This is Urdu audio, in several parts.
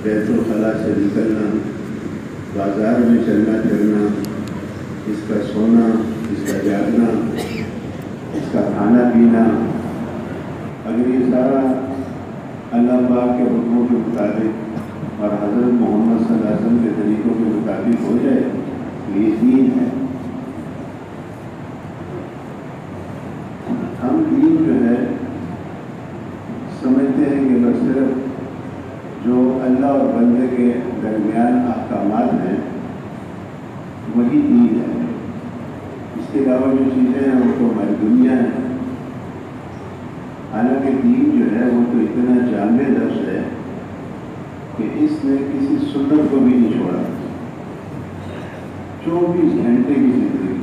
بیت الخلا سے نکلنا، بازار میں چلنا پھرنا، اس کا سونا، اس کا جاگنا، اس کا کھانا پینا، اگر یہ سارا اللہ پاک کے حکموں کے مطابق اور حضرت محمد صلی اللہ علیہ وسلم کے طریقوں کے مطابق ہو جائے تو یہ دین ہے۔ ہم دین جو ہے سمجھتے ہیں کہ بس صرف جو اللہ اور بندے کے درمیان احکامات ہیں وہی دین ہے، اس کے علاوہ جو چیزیں ہیں وہ تو ہماری دنیا ہے۔ حالانکہ دین جو ہے وہ تو اتنا جامع لفظ ہے کہ اس نے کسی سنت کو بھی نہیں چھوڑا۔ 24 گھنٹے کی زندگی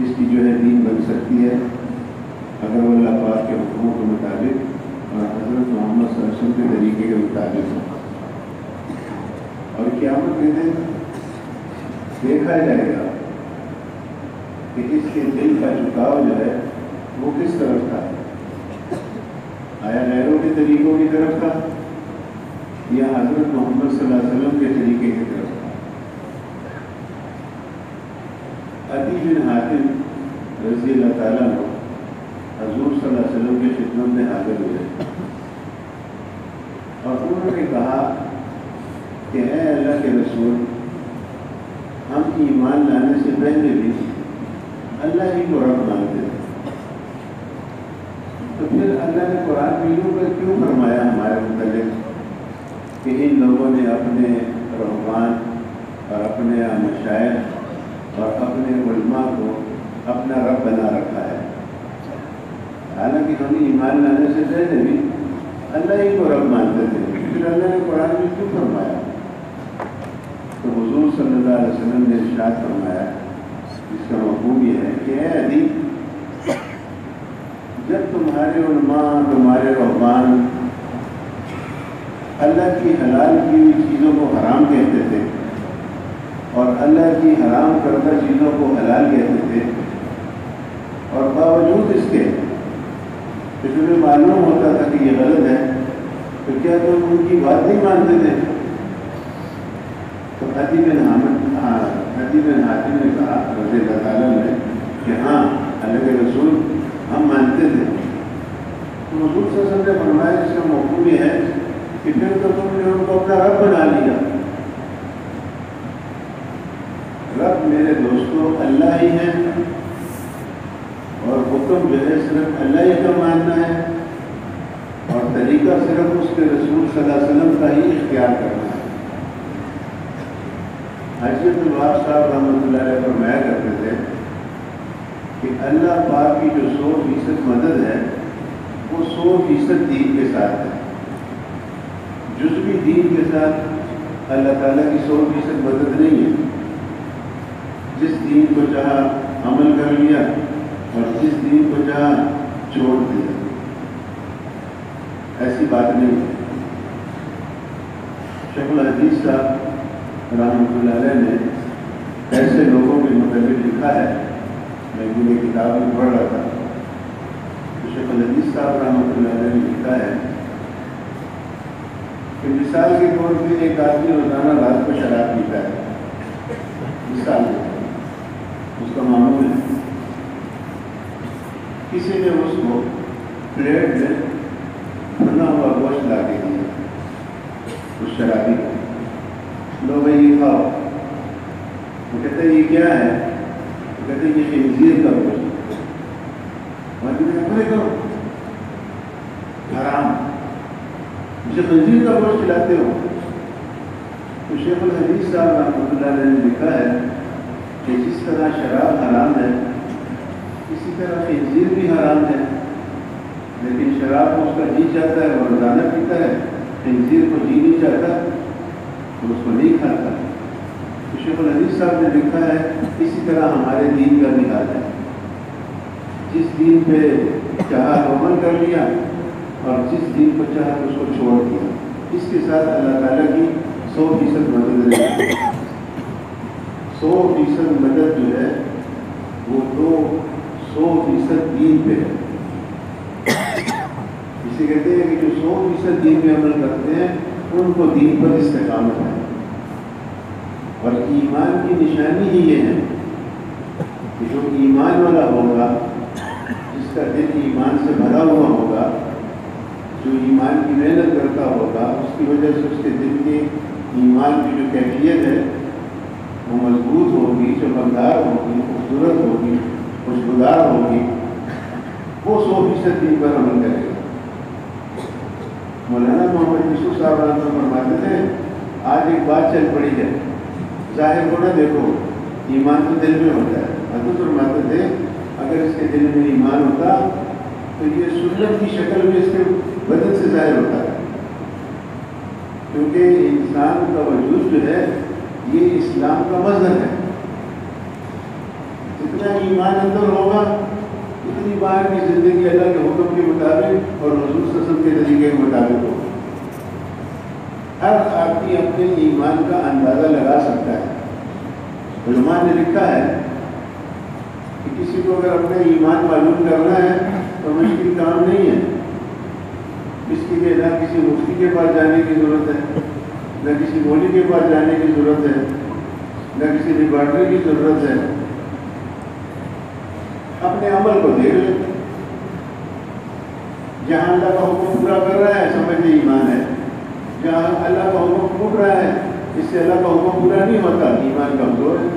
اس کی جو ہے دین بن سکتی ہے اگر وہ اللہ پاک کے حکموں کے مطابق اور حضرت محمد صلی اللہ علیہ وسلم کے طریقے کے مطابق ہو۔ اور قیامت کے دن دیکھا جائے گا کہ اس کے دل کا جھکاؤ جو ہے وہ کس طرف تھا، آیا غیروں کے طریقوں کی طرف تھا یا حضرت محمد صلی اللہ علیہ وسلم کے طریقے کی طرف تھا۔ عدی بن حاتم رضی اللہ تعالیٰ عنہ حضور صلی اللہ علیہ وسلم کی خدمت میں حاضر ہوئے اور انہوں نے کہا کہ اے اللہ کے رسول، ہم ایمان لانے سے پہلے بھی اللہ ہی کو رب مانتے تھے، تو پھر اللہ نے قرآن میں یوں پر کیوں فرمایا ہمارے متعلق کہ ان لوگوں نے اپنے رہبان اور اپنے مشائخ اور اپنے علماء کو اپنا رب بنا رکھا ہے، حالانکہ ہم ایمان لانے سے پہلے بھی اللہ ہی کو رب مانتے تھے، پھر اللہ نے قرآن میں کیوں فرمایا؟ تو حضور صلی اللہ علیہ وسلم نے ارشاد فرمایا، اس کا مفہوم یہ ہے کہ اے عدی، جب تمہارے علماء، تمہارے رہبان اللہ کی حلال کی ہوئی چیزوں کو حرام کہتے تھے اور اللہ کی حرام کردہ چیزوں کو حلال کہتے تھے، اور باوجود اس کے کہ تمہیں معلوم ہوتا تھا کہ یہ غلط ہے، تو کیا تم ان کی بات نہیں مانتے تھے؟ تو عدی بن حاتم نے کہا رضی اللہ تعالیٰ نے کہ ہاں اللہ کے رسول ہم مانتے تھے۔ تو حضور صلی اللہ علیہ وسلم نے فرمایا اس کا مفہوم یہ ہے کہ پھر تو تم نے ان کو اپنا رب بنا لیا۔ رب میرے دوستوں اللہ ہی ہے اور حکم جو ہے صرف اللہ ہی کا ماننا ہے اور طریقہ صرف اس کے رسول صلی اللہ علیہ وسلم کا ہی اختیار کرنا ہے۔ حاجی عبدالوہاب صاحب رحمۃ اللہ علیہ فرمایا کرتے تھے کہ اللہ پاک کی جو 100% مدد ہے وہ 100% دین کے ساتھ ہے، جزوی دین کے ساتھ اللہ تعالیٰ کی 100% مدد نہیں ہے۔ جس دین کو چاہا عمل کر لیا اور جس دین کو چاہا چھوڑ دیا، ایسی بات نہیں ہے۔ شیخ الحدیث صاحب رحمۃ اللہ علیہ نے ایسے لوگوں کے متعلق لکھا ہے، میں یہ کتاب میں پڑھ رہا تھا، تو شیخ الحدیث صاحب رحمۃ اللہ علیہ نے لکھا ہے کہ مثال کے طور پہ ایک آدمی روزانہ رات کو شراب پیتا ہے، مثال اس کا معمول ہے، کسی نے اس کو پلیٹ میں بھنا ہوا گوشت لا کے دیا اس شرابی کو، لو بھائی یہ کھاؤ۔ وہ کہتے ہیں یہ کیا ہے؟ وہ کہتے ہیں یہ خنزیر کا گوشت۔ پورے کرو حرام، مجھے خنزیر کا گوشت کھلاتے ہو؟ تو شیخ الحدیث صاحب رحمۃ اللہ علیہ نے لکھا ہے کہ جس طرح شراب حرام ہے اسی طرح خنزیر بھی حرام ہے، لیکن شراب کو اس کا جی چاہتا ہے وہ روزانہ پیتا ہے، خنزیر کو جی نہیں چاہتا تو اس کو نہیں کھاتا۔ تو شیخ الحدیث صاحب نے لکھا ہے اسی طرح ہمارے دین کا بھی حال ہے، جس دین پہ چاہا تو عمل کر لیا اور جس دین کو چاہا تو اس کو چھوڑ دیا، اس کے ساتھ اللہ تعالیٰ کی 100% مدد ہے۔ 100% مدد جو ہے وہ تو 100% دین پہ ہے۔ اسے کہتے ہیں کہ جو 100% دین پہ عمل کرتے ہیں ان کو دین پر استقامت ہے. اور ایمان کی نشانی ہی یہ ہے کہ جو ایمان والا ہوگا، جس کا دل ایمان سے بھرا ہوا ہوگا، جو ایمان کی محنت کرتا ہوگا، اس کی وجہ سے اس کے دل کے ایمان کی جو کیفیت ہے وہ مضبوط ہوگی، چمکدار ہوگی، خوبصورت ہوگی، خوشگوار ہوگی، وہ 100% دین پر عمل کرے گا. مولانا محمد یوسف صاحب رحمۃ اللہ فرماتے تھے آج ایک بات چل پڑی ہے، ظاہر کو نہ دیکھو، ایمان تو دل میں ہوتا ہے. حضرت فرماتے تھے اگر اس کے دل میں ایمان ہوتا تو یہ سنت کی شکل میں اس کے بدن سے ظاہر ہوتا ہے. کیونکہ انسان کا وجود جو ہے یہ اسلام کا مظہر ہے. جتنا ایمان اندر ہوگا اتنی بار کی زندگی اللہ کے حکم کے مطابق اور حضور صلی اللہ علیہ وسلم کے طریقے کے مطابق ہوگی. ہر آدمی اپنے ایمان کا اندازہ لگا سکتا ہے. علماء نے لکھا ہے کہ کسی کو اگر اپنا ایمان معلوم کرنا ہے تو مشکل کام نہیں ہے. اس کے لیے نہ کسی مفتی کے پاس جانے کی ضرورت ہے، نہ کسی مولوی کے پاس جانے کی ضرورت ہے، نہ کسی لیبارٹری کی ضرورت ہے. اپنے عمل کو دیکھ لیں، جہاں اللہ کا حکم پورا کر رہا ہے سمجھے ایمان ہے، جہاں اللہ کا حکم ٹوٹ رہا ہے اس سے اللہ کا حکم پورا نہیں ہوتا، ایمان کمزور ہے.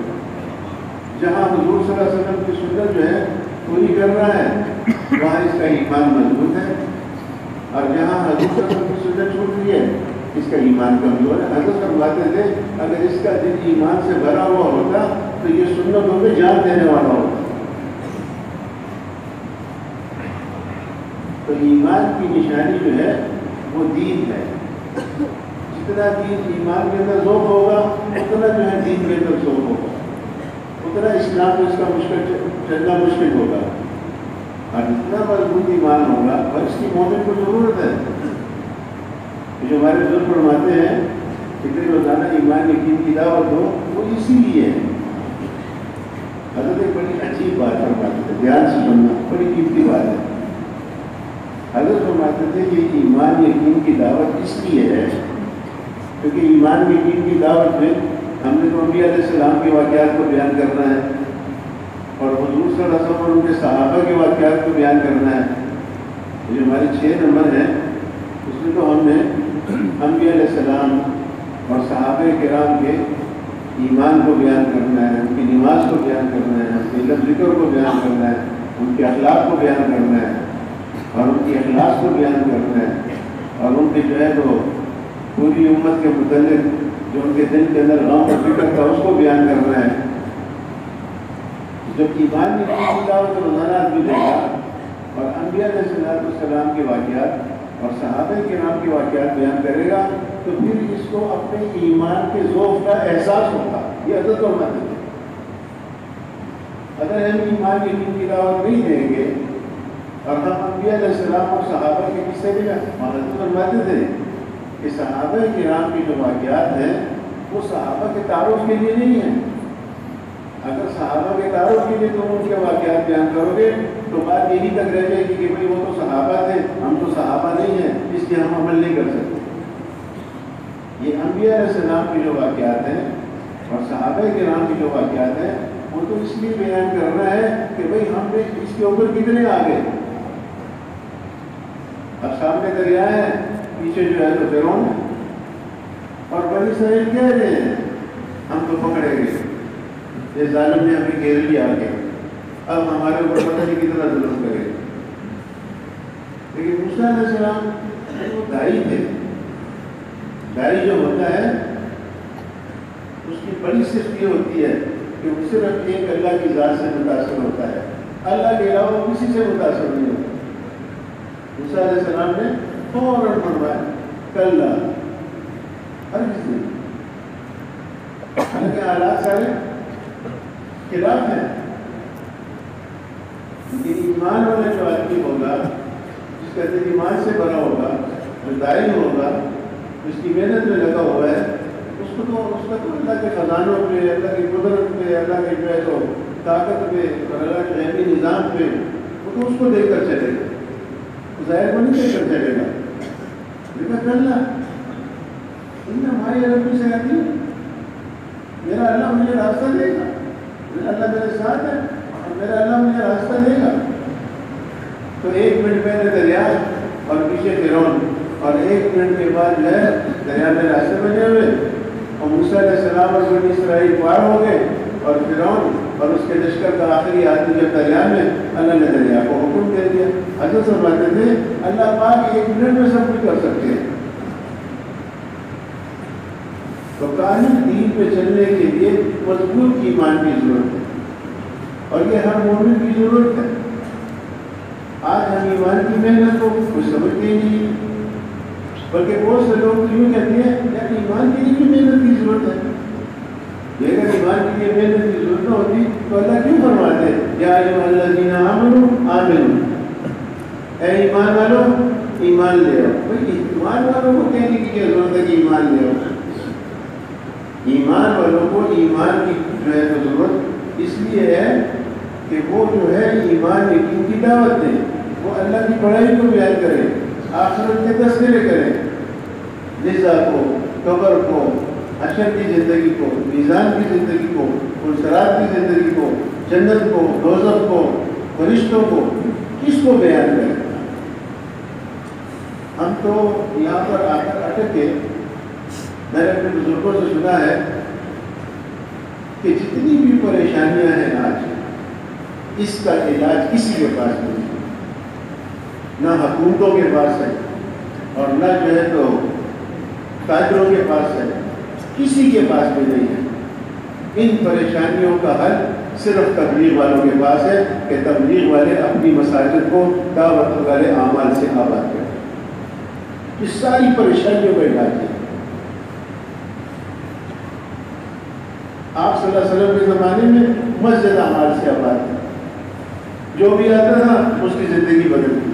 جہاں حضور صلی اللہ علیہ وسلم کی سنت جو ہے پوری کر رہا ہے وہاں اس کا ایمان مضبوط ہے، اور جہاں حضور صلی اللہ علیہ وسلم کی سنت چھوٹ رہی ہے اس کا ایمان کمزور ہے. حضرت فرماتے تھے اگر اس کا دل ایمان سے بھرا ہوا ہوتا تو یہ سنتوں میں جان دینے والا ہوتا. تو ایمان کی نشانی جو ہے وہ دین ہے. جتنا دین ایمان کے اندر ذوق ہوگا اتنا جو ہے دین کے اندر ذوق ہوگا، اتنا اسلام میں اس کا چلنا مشکل ہوگا. اور جتنا مضبوط ایمان ہوگا اور اس کی مومن کو ضرورت ہے. جو ہمارے بزرگ فرماتے ہیں کہ روزانہ ایمان یقین کی دعوت ہو وہ اسی لیے ہے. حضرت ایک بڑی عجیب بات فرماتے تھے، دھیان سے سننا، بڑی قیمتی بات ہے. حضرت فرماتے تھے کہ ایمان یقین کی دعوت اس لیے ہے کیونکہ ایمان یقین کی دعوت میں ہم نے تو انبیاء علیہ السلام کے واقعات کو بیان کرنا ہے اور حضور صلی اللہ علیہ وسلم اور ان کے صحابہ کے واقعات کو بیان کرنا ہے. جو ہمارے 6 نمبر ہیں اس میں تو ہم نے انبیاء علیہ السلام اور صحابہ کرام کے ایمان کو بیان کرنا ہے، ان کی نماز کو بیان کرنا ہے، ان کے علم ذکر کو بیان کرنا ہے، ان کے اخلاق کو بیان کرنا ہے اور ان کی اخلاص کو بیان کرنا ہے، اور ان کے جو ہے تو پوری امت کے متعلق جو ان کے دل کے اندر غم اور فکر تھا اس کو بیان کرنا ہے. جب ایمان کی دعوت روزانہ آدمی دے گا اور انبیاء علیہ السلام کے واقعات اور صحابہ کرام کے واقعات بیان کرے گا تو پھر اس کو اپنے ایمان کے ذوق کا احساس ہوگا. یہ عزت اور مدد ہے. اگر ہم ایمان یقین کی دعوت نہیں دیں گے اور ہم انبیاء علیہ السلام اور صحابہ کے قصے بھی حضرت فرماتے تھے کہ صحابہ کرام کے جو واقعات ہیں وہ صحابہ کے تعارف کے لیے نہیں ہیں. اگر صحابہ کے تعارف کے لیے تم ان کے واقعات بیان کرو گے تو بات یہی تک رہ جائے گی کہ بھئی وہ تو صحابہ تھے، ہم تو صحابہ نہیں ہیں اس لیے ہم عمل نہیں کر سکتے. یہ انبیاء علیہ السلام کے جو واقعات ہیں اور صحابہ کرام کے جو واقعات ہیں وہ تو اس لیے بیان کرنا ہے کہ بھئی ہم نے اس کے اوپر کتنے آگے. اب سامنے دریا ہے، پیچھے جو ہے تو فرعون ہے اور بنی اسرائیل کہہ رہے ہیں ہم تو پکڑے گئے، یہ ظالم نے ہمیں گھیر لیا آگے، اب ہمارے اوپر پتہ نہیں کتنا ظلم کرے. لیکن موسیٰ علیہ السلام وہ دائی تھے. دائی جو ہوتا ہے اس کی بڑی صفت یہ ہوتی ہے کہ وہ صرف ایک اللہ کی ذات سے متاثر ہوتا ہے، اللہ کے علاوہ کسی سے متاثر نہیں ہوتا. موسیٰ علیہ السلام نے فوراً فرمایا کلا، ہر کسی کے حالات سارے خلاف ہیں. لیکن ایمان والا جو آدمی ہوگا، جس کا دل ایمان سے بھرا ہوگا، جو داعی ہوگا، اس کی محنت میں لگا ہوا ہے، اس کا تو اللہ کے خزانوں پہ، اللہ کی قدرت پہ، اللہ کے جو ہے تو طاقت پہ اور اللہ کے علمی نظام پہ وہ تو اس کو دیکھ کر چلے گا، ظاہر کو نہیں دیکھ کر چلے گا. لیکن کرنا ہماری ربی سے آتی میرا اللہ مجھے راستہ دے گا، میرا اللہ میرے ساتھ ہے اور میرا اللہ مجھے راستہ دے گا۔ تو 1 منٹ پہلے دریا اور پیچھے فرعون، اور 1 منٹ کے بعد جو ہے دریا میں راستے بنے ہوئے اور موسیٰ علیہ السلام اور بنی اسرائیل پار ہو گئے، اور فرعون اور اس کے لشکر کا آخری آدمی جب دریا میں، اللہ نے دریا کو حکم دے دیا۔ حضرت فرماتے تھے اللہ پاک 1 منٹ میں سب کچھ کر سکتے ہیں۔ تو کامل دین پہ چلنے کے لیے مضبوط ایمان کی ضرورت ہے، اور یہ ہر مومن کی ضرورت ہے۔ آج ہم ایمان کی محنت کو کچھ سمجھتے ہی نہیں، بلکہ بہت سے لوگ یوں کہتے ہیں یار ایمان کے لیے بھی محنت کی ضرورت ہے۔ اگر ایمان کے لیے محنت کی ضرورت نہ ہوتی تو اللہ کیوں فرماتے یا ایھا الذین آمنوا آمنوا، اے ایمان والوں ایمان لے آؤ۔ بھائی ایمان والوں کو کہنے کی کیا ضرورت ہے کہ ایمان لے آؤ؟ ایمان والوں کو ایمان کی جو ہے تو ضرورت اس لیے ہے کہ وہ جو ہے ایمان یقین کی دعوت دیں، وہ اللہ کی بڑائی کو بیان کریں، آخرت کے تذکرے کریں، جزا کو، قبر کو، حشر کی زندگی کو، میزان کی زندگی کو، پلسرات کی زندگی کو، جنت کو، دوزخ کو، فرشتوں کو، کس کو بیان کریں؟ ہم تو یہاں پر آ کر اٹک کے، میں نے اپنے بزرگوں سے سنا ہے کہ جتنی بھی پریشانیاں ہیں آج، اس کا علاج کسی کے پاس نہیں ہے، نہ حکومتوں کے پاس ہے اور نہ جو ہے تو تاجروں کے پاس ہے، کسی کے پاس بھی نہیں ہے۔ ان پریشانیوں کا حل صرف تبلیغ والوں کے پاس ہے کہ تبلیغ والے اپنی مساجد کو دعوت والے اعمال سے آباد کریں۔ اس ساری پریشانیوں کا علاج ہے۔ آپ صلی اللہ علیہ وسلم کے زمانے میں مسجد اعمال سے آباد ہے، جو بھی آتا تھا اس کی زندگی بدلتی۔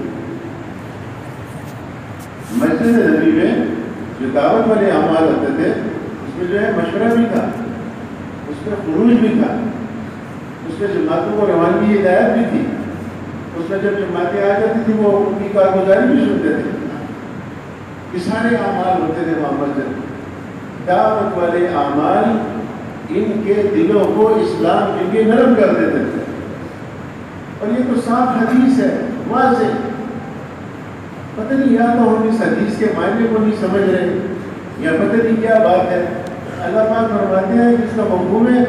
مسجد نبی میں جو دعوت والے اعمال ہوتے تھے اس میں جو ہے مشورہ بھی تھا، اس میں خروج بھی تھا، اس میں جماعتوں کو روانگی ہدایت بھی تھی، اس میں جب جماعتیں آ جاتی تھی وہ ان کی کارگزاری بھی سنتے تھے۔ یہ سارے اعمال ہوتے تھے وہاں مسجد۔ دعوت والے اعمال ان کے دلوں کو اسلام کے لیے نرم کر دیتے تھے، اور یہ تو صاف حدیث ہے، واضح۔ پتہ نہیں یا تو ہم اس حدیث کے معنی کو نہیں سمجھ رہے یا پتہ نہیں کیا بات ہے۔ اللہ پاک فرماتے ہیں اس کا مفہوم ہے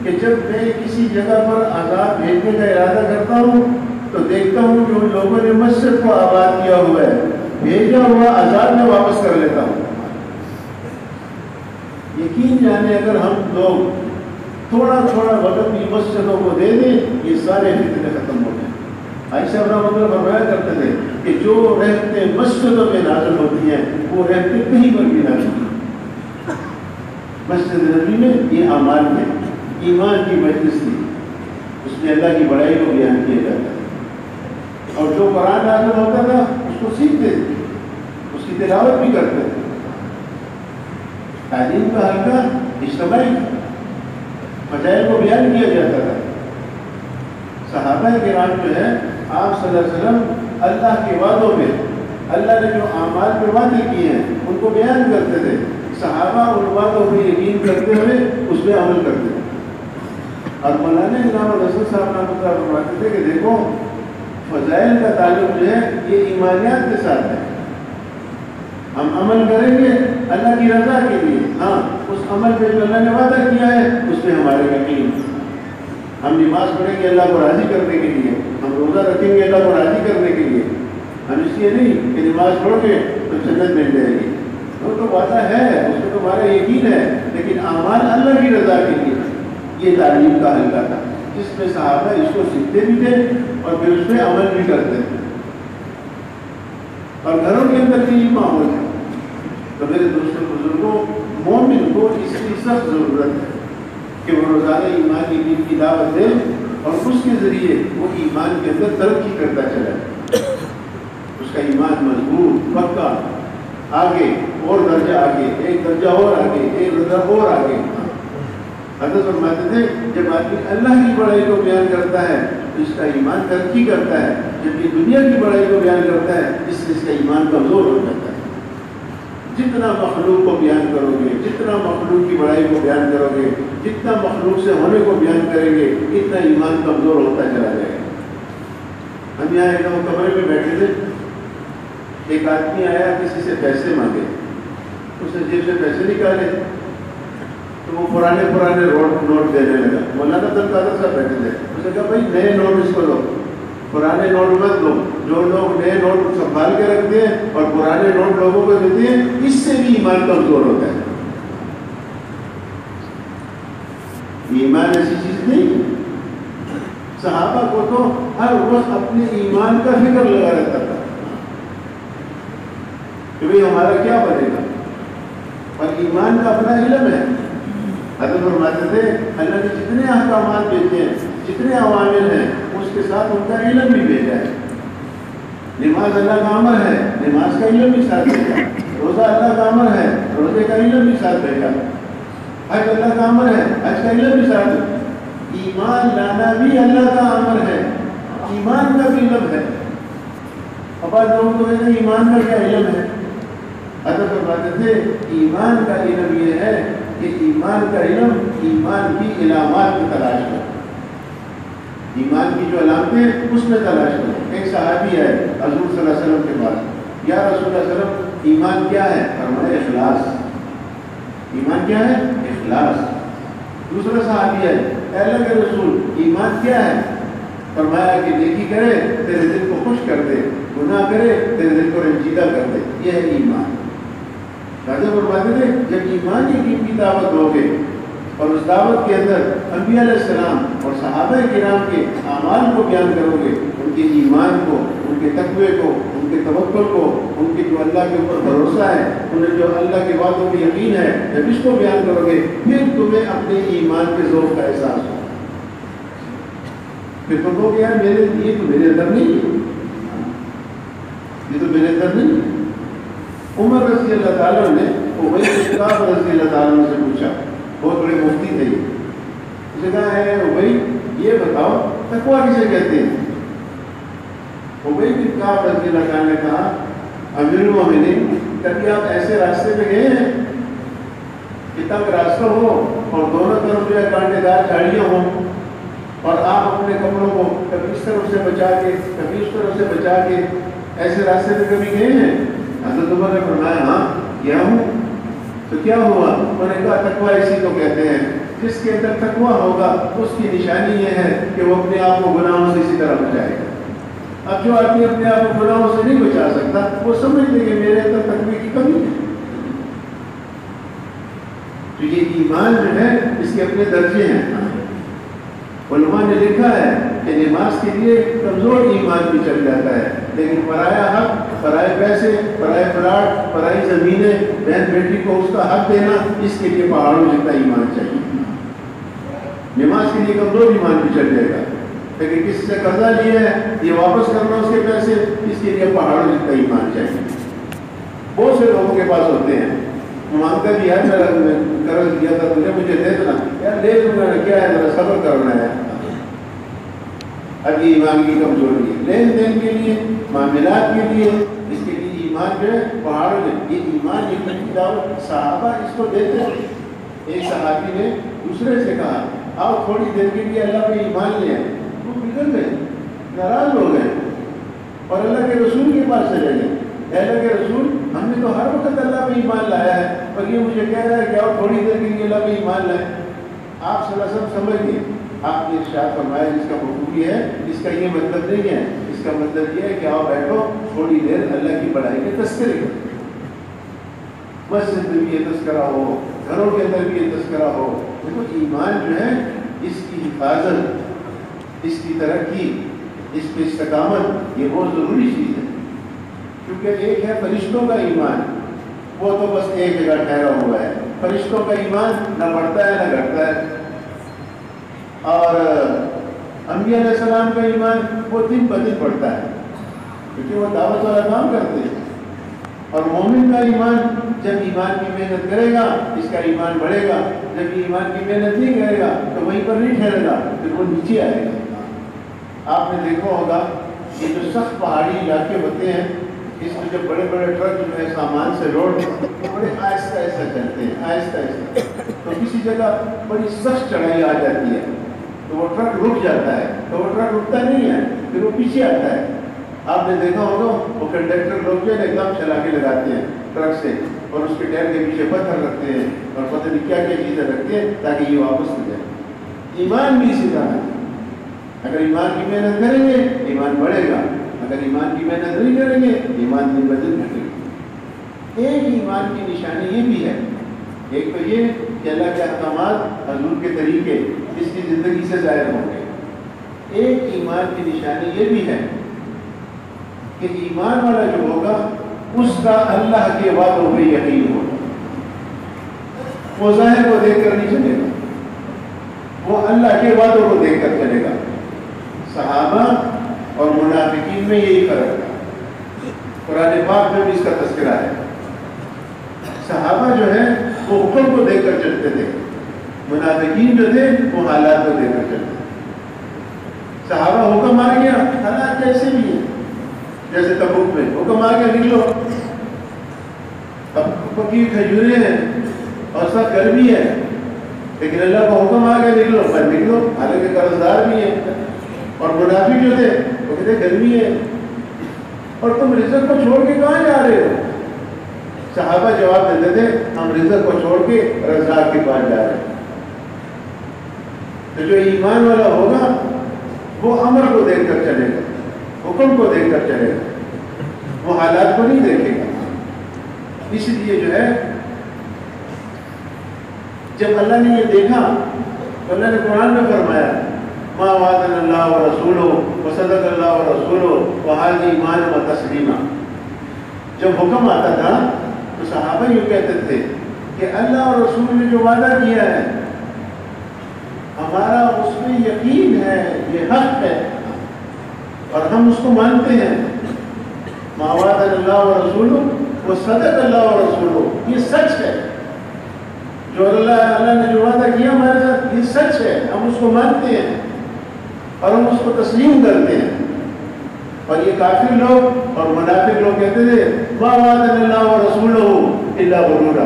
کہ جب میں کسی جگہ پر عذاب بھیجنے کا ارادہ کرتا ہوں تو دیکھتا ہوں کہ ان لوگوں نے مسجد کو آباد کیا ہوا ہے، بھیجا ہوا عذاب میں واپس کر لیتا ہوں۔ یقین جانے اگر ہم لوگ تھوڑا تھوڑا وقت اپنی مسجدوں کو دے دیں یہ سارے فتنے ختم ہو جائیں۔ عائشہ رضی اللہ عنہا فرمایا کرتے تھے کہ جو رحمتیں مسجدوں میں نازل ہوتی ہیں وہ رحمتیں کہیں پر بھی نازل ہوتی ہیں۔ مسجد نبی میں یہ اعمال میں ایمان کی مجلس تھی، اس میں اللہ کی بڑائی کو بیان کیا جاتا تھا، اور جو قرآن نازل ہوتا تھا اس کو سیکھتے تھے، اس کی تلاوت بھی کرتے تھے۔ تعلیم کا حلقہ اجتماعی فضائل کو بیان کیا جاتا تھا۔ صحابہ کرام جو ہے آپ صلی اللہ علیہ وسلم اللہ کے وعدوں میں، اللہ نے جو اعمال پہ وعدے کیے ہیں ان کو بیان کرتے تھے، صحابہ ان وعدوں پہ یقین کرتے ہوئے اس پہ عمل کرتے تھے۔ اور مولانا انعام الحسن صاحب رحمۃ اللہ فرماتے تھے کہ دیکھو فضائل کا تعلق جو ہے یہ ایمانیات کے ساتھ ہے۔ ہم عمل کریں گے اللہ کی رضا کے لیے، ہاں اس عمل پہ جو اللہ نے وعدہ کیا ہے اس پہ ہمارے یقین۔ ہم نماز پڑھیں گے اللہ کو راضی کرنے کے لیے، ہم روزہ رکھیں گے اللہ کو راضی کرنے کے لیے، ہم اس لیے نہیں کہ نماز پڑھ کے تو جنت مل جائے گی، وہ تو وعدہ ہے، اس میں تو ہمارا یقین ہے، لیکن اعمال اللہ کی رضا کے لیے۔ یہ تعلیم کا حلقہ تھا جس میں صحابہ اس کو سیکھتے بھی تھے اور پھر اس پہ عمل بھی کرتے تھے، اور گھروں کے اندر بھی یہ ماحول ہے۔ تو میرے دوستوں بزرگوں، مومن کو اس کی سخت ضرورت ہے کہ وہ روزانہ ایمان کی دین کی دعوت دے اور اس کے ذریعے وہ ایمان کے اندر ترقی کرتا چلا ہے، اس کا ایمان مضبوط پکا، آگے اور درجہ آگے، ایک درجہ اور آگے، ایک درجہ اور آگے۔ حضرت فرماتے تھے جب آدمی اللہ کی بڑائی کو بیان کرتا ہے تو اس کا ایمان ترقی کرتا ہے، جب یہ دنیا کی بڑائی کو بیان کرتا ہے اس سے اس کا ایمان کمزور ہو جاتا ہے۔ جتنا مخلوق کو بیان کرو گے، جتنا مخلوق کی بڑائی کو بیان کرو گے، جتنا مخلوق سے ہونے کو بیان کریں گے، اتنا ایمان کمزور ہوتا چلا جائے گا۔ ہم یہاں ایک کمرے میں بیٹھے تھے، ایک آدمی آیا کسی سے پیسے مانگے، اس نے جیب سے پیسے نکالے تو وہ پرانے نوٹ دینے لگا۔ مولانا تنقادر صاحب بیٹھے تھے، اس نے کہا بھائی نئے نوٹ اس کو دو، پرانے نوٹ مت دو۔ جو لوگ نئے نوٹ سنبھال کے رکھتے ہیں اور پرانے نوٹ لوگوں کو دیتے ہیں، اس سے بھی ایمان کمزور ہوتا ہے۔ ایمان ایسی چیز نہیں۔ صحابہ کو تو ہر وقت اپنے ایمان کا فکر لگا رہتا تھا کہ بھئی ہمارا کیا بنے گا، اور ایمان کا اپنا علم ہے۔ حضرت فرماتے تھے اللہ نے جتنے احکامات بھیجے ہیں، جتنے عوامل ہیں، اس کے ساتھ ان کا علم بھی بھیجا ہے۔ نماز اللہ کا امر ہے، نماز کا علم بھی ساتھ بھیجا۔ روزہ اللہ کا امر ہے، روزے کا علم بھی ساتھ بھیجا۔ حج اللہ کا امر ہے، حج کا علم بھی ساتھ بھیجا۔ ایمان لانا بھی اللہ کا امر ہے، ایمان کا بھی علم ہے۔ اب آج لوگوں کو کہتے ہیں ایمان کا کیا علم ہے؟ حضرت فرماتے تھے ایمان کا علم یہ ہے کہ ایمان کا علم ایمان کی علامات کی تلاش کرو، ایمان کی جو علامتیں ہیں اس میں تلاش کرو۔ ایک صحابی ہے حضور صلی اللہ علیہ وسلم کے پاس، یا رسول اللہ صلی اللہ علیہ وسلم ایمان کیا ہے؟ فرمایا اخلاص۔ ایمان کیا ہے؟ اخلاص۔ دوسرا صحابی ہے اے اللہ کے رسول ایمان کیا ہے؟ فرمایا کہ نیکی کرے تیرے دل کو خوش کر دے، گناہ کرے تیرے دل کو رنجیدہ کر دے، یہ ہے ایمان۔ راجہ فرماتے تھے جب ایمان کی دعوت ہوگے اور اس دعوت کے اندر انبیاء علیہ السلام اور صحابہ کرام کے اعمال کو بیان کرو گے، ان کے ایمان کو، ان کے تقوی کو، ان کے توکل کو، ان کے جو اللہ کے اوپر بھروسہ ہے، انہیں جو اللہ کے وعدوں پہ یقین ہے، جب اس کو بیان کرو گے پھر تمہیں اپنے ایمان کے ذوق کا احساس ہوگا۔ پھر تم کو یار یہ تو میرے اندر نہیں ہے، یہ تو میرے اندر نہیں ہے۔ عمر رضی اللہ تعالیٰ نے ابی بن کعب رضی اللہ تعالیٰ سے پوچھا، بہت بڑے مفتی تھے، اس نے کہا ہے ابی یہ بتاؤ تقویٰ کسے کہتے ہیں؟ ابی بن کعب رضی اللہ تعالیٰ نے کہا امیر المومنین کبھی آپ ایسے راستے پہ گئے ہیں کہ تنگ راستہ ہو اور دونوں طرف جو ہے کانٹے دار جھاڑیاں ہوں اور آپ اپنے کپڑوں کو کبھی اس طرف سے بچا کے کبھی اس طرف سے بچا کے ایسے راستے پہ کبھی گئے ہیں؟ حضرت عمر نے فرمایا ہاں گیا ہوں۔ تو کیا ہوا؟ انہوں نے کہا تقویٰ اسی کو کہتے ہیں، جس کے اندر تقویٰ ہوگا اس کی نشانی یہ ہے کہ وہ اپنے آپ کو گناہوں سے اسی طرح بچائے گا۔ اب جو آدمی اپنے آپ کو گناہوں سے نہیں بچا سکتا وہ سمجھ لے کہ میرے اندر تقوی کی کمی ہے۔ تو یہ ایمان جو ہے اس کے اپنے درجے ہیں۔ علماء نے لکھا ہے کہ نماز کے لیے کمزور ایمان بھی چل جاتا ہے، لیکن پرایا حق، پرائے پیسے، پرائے پلاٹ، پرائی زمینیں، بہن بیٹی کو اس کا حق دینا، اس کے لیے پہاڑوں جتنا ایمان چاہیے۔ نماز کے لیے کمزور ایمان بھی چل جائے گا، لیکن کسی سے قرضہ لیا ہے یہ واپس کرنا اس کے پیسے، اس کے لیے پہاڑوں جتنا ایمان چاہیے۔ بہت سے لوگوں کے پاس ہوتے ہیں، مانگتا بھی ہے میرا قرض دیا تھا تجھے مجھے دے دینا، یار دے دوں گا، کیا ہے ذرا صبر کرنا ہے۔ اب یہ ایمان کی کمزوری ہے، لین دین کے لیے، معاملات کے لیے، اس کے لیے ایمان جو ہے پہاڑوں میں، یہ ایمان کی دعوت صحابہ اس کو دیتے ہیں۔ ایک صحابی نے دوسرے سے کہا آؤ تھوڑی دیر کے لیے اللہ پہ ایمان لے آئے، وہ بگڑ گئے، ناراض ہو گئے اور اللہ کے رسول کے پاس چلے گئے۔ اللہ کے رسول ہم نے تو ہر وقت اللہ پہ ایمان لایا ہے اور یہ مجھے کہہ رہا ہے کہ آؤ تھوڑی دیر کے لیے اللہ پہ ایمان لائیں۔ آپ صلی اللہ علیہ وسلم سمجھ گئے، آپ نے ارشاد فرمایا جس کا مفہوم یہ ہے، اس کا یہ مطلب نہیں ہے، اس کا مطلب یہ ہے کہ آؤ بیٹھو تھوڑی دیر اللہ کی بڑائی کے تذکرے کرو۔ مسجد میں بھی یہ تذکرہ ہو، گھروں کے اندر بھی یہ تذکرہ ہو۔ دیکھو ایمان جو ہے اس کی حفاظت، اس کی ترقی، اس پہ استقامت یہ بہت ضروری چیز ہے، کیونکہ ایک ہے فرشتوں کا ایمان، وہ تو بس ایک جگہ ٹھہرا ہوا ہے۔ فرشتوں کا ایمان نہ بڑھتا ہے نہ گھٹتا ہے، اور انبیاء علیہ السلام کا ایمان وہ دن بدن بڑھتا ہے کیونکہ وہ دعوت والا کام کرتے ہیں۔ اور مومن کا ایمان جب ایمان کی محنت کرے گا اس کا ایمان بڑھے گا، جب ایمان کی محنت نہیں کرے گا تو وہیں پر نہیں ٹھہرے گا، پھر وہ نیچے آئے گا۔ آپ نے دیکھا ہوگا یہ جو سخت پہاڑی علاقے ہوتے ہیں اس میں جب بڑے بڑے ٹرک جو ہے سامان سے لوڈ بڑے آہستہ آہستہ چلتے ہیں، آہستہ آہستہ، تو کسی جگہ بڑی سخت چڑھائی آ جاتی ہے تو وہ ٹرک رک جاتا ہے، تو وہ ٹرک رکتا نہیں ہے، پھر وہ پیچھے آتا ہے۔ آپ نے دیکھا ہوگا وہ کنڈکٹر لوگ جو ہے ایک دم چلا کے لگاتے ہیں ٹرک سے، اور اس کے ٹائر کے پیچھے پتھر رکھتے ہیں اور پتہ نہیں کیا کیا چیزیں رکھتے ہیں تاکہ یہ واپس ہو جائے۔ ایمان بھی اسی طرح ہے، اگر ایمان کی محنت کریں گے ایمان بڑھے گا، اگر ایمان کی محنت نہیں کریں گے ایمان دن بدن گھٹے گا۔ ایک ایمان کی نشانی یہ بھی ہے، ایک تو یہ کہ اللہ کے احکامات حضور کے طریقے اس کی زندگی سے ظاہر ہوں گے، ایک ایمان کی نشانی یہ بھی ہے کہ ایمان والا جو ہوگا اس کا اللہ کے وعدوں پہ یقین ہوگا، وہ ظاہر کو دیکھ کر نہیں چلے گا، وہ اللہ کے وعدوں کو دیکھ کر چلے گا۔ صحابہ اور منافقین میں یہی فرق ہے، قرآن پاک میں بھی اس کا تذکرہ ہے۔ صحابہ جو ہے وہ حکم کو دیکھ کر چلتے تھے، منافقین جو تھے وہ حالات کو دیکھ کر چلتے تھے۔ صحابہ حکم آ گیا، حالات جیسے بھی ہیں، جیسے تبوک میں حکم آ گیا نکلو، اب پکی کھجوریں ہیں اور سب گرمی ہے، لیکن اللہ کا حکم آ گیا نکلو، پر نکلو، حالانکہ قرض دار بھی ہیں، اور منافق جو تھے وہ کہتے گرمی ہے اور تم رزق کو چھوڑ کے کہاں جا رہے ہو؟ صحابہ جواب دیتے تھے ہم رزق کو چھوڑ کے رزاق کے پاس جا رہے ہیں۔ تو جو ایمان والا ہوگا وہ امر کو دیکھ کر چلے گا، حکم کو دیکھ کر چلے گا، وہ حالات کو نہیں دیکھے گا۔ اس لیے جو ہے جب اللہ نے یہ دیکھا تو اللہ نے قرآن میں فرمایا ما وعدنا اللہ ورسولہ وصدق اللہ ورسولہ وحاذا ایمان و تسلیما۔ جب حکم آتا تھا تو صحابہ یوں کہتے تھے کہ اللہ اور رسول نے جو وعدہ کیا ہے ہمارا اس میں یقین ہے، یہ حق ہے اور ہم اس کو مانتے ہیں۔ ما وعدنا اللہ ورسولہ وصدق اللہ ورسولہ، یہ سچ ہے، جو اللہ نے جو وعدہ کیا ہمارے ساتھ یہ سچ ہے، ہم اس کو مانتے ہیں اور ہم اس کو تسلیم کرتے ہیں۔ اور یہ کافر لوگ اور منافق لوگ کہتے تھے ما وعدنا اللہ ورسولہ الا غرورا،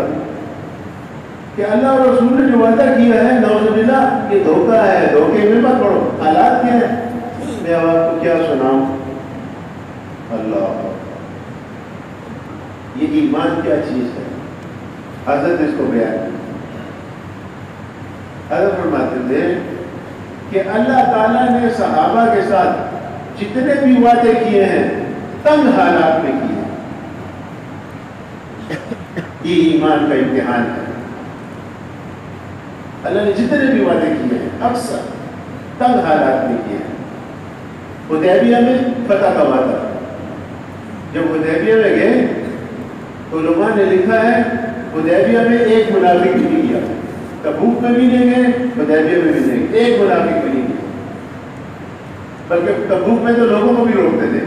کہ اللہ اور رسول نے جو وعدہ کیا ہے نعوذ باللہ یہ دھوکہ ہے، دھوکے میں مت پڑو۔ حالات کیا ہے میں اب آپ کو کیا سناؤں؟ اللہ، یہ ایمان کیا چیز ہے؟ حضرت اس کو بیان کی، حضرت فرماتے تھے کہ اللہ تعالیٰ نے صحابہ کے ساتھ جتنے بھی وعدے کیے ہیں تنگ حالات میں کیے، یہ ایمان کا امتحان ہے۔ اللہ نے جتنے بھی وعدے کیے ہیں اکثر تنگ حالات میں کیے ہیں۔ حدیبیہ میں فتح کا وعدہ، جب حدیبیہ میں گئے تو علماء نے لکھا ہے حدیبیہ میں ایک منافق بھی نہیں گیا، تبوک میں بھی نہیں گئے، حدیبیہ میں بھی نہیں گئے، ایک منافق بھی نہیں گیا، بلکہ تبوک میں تو لوگوں کو بھی روکتے تھے،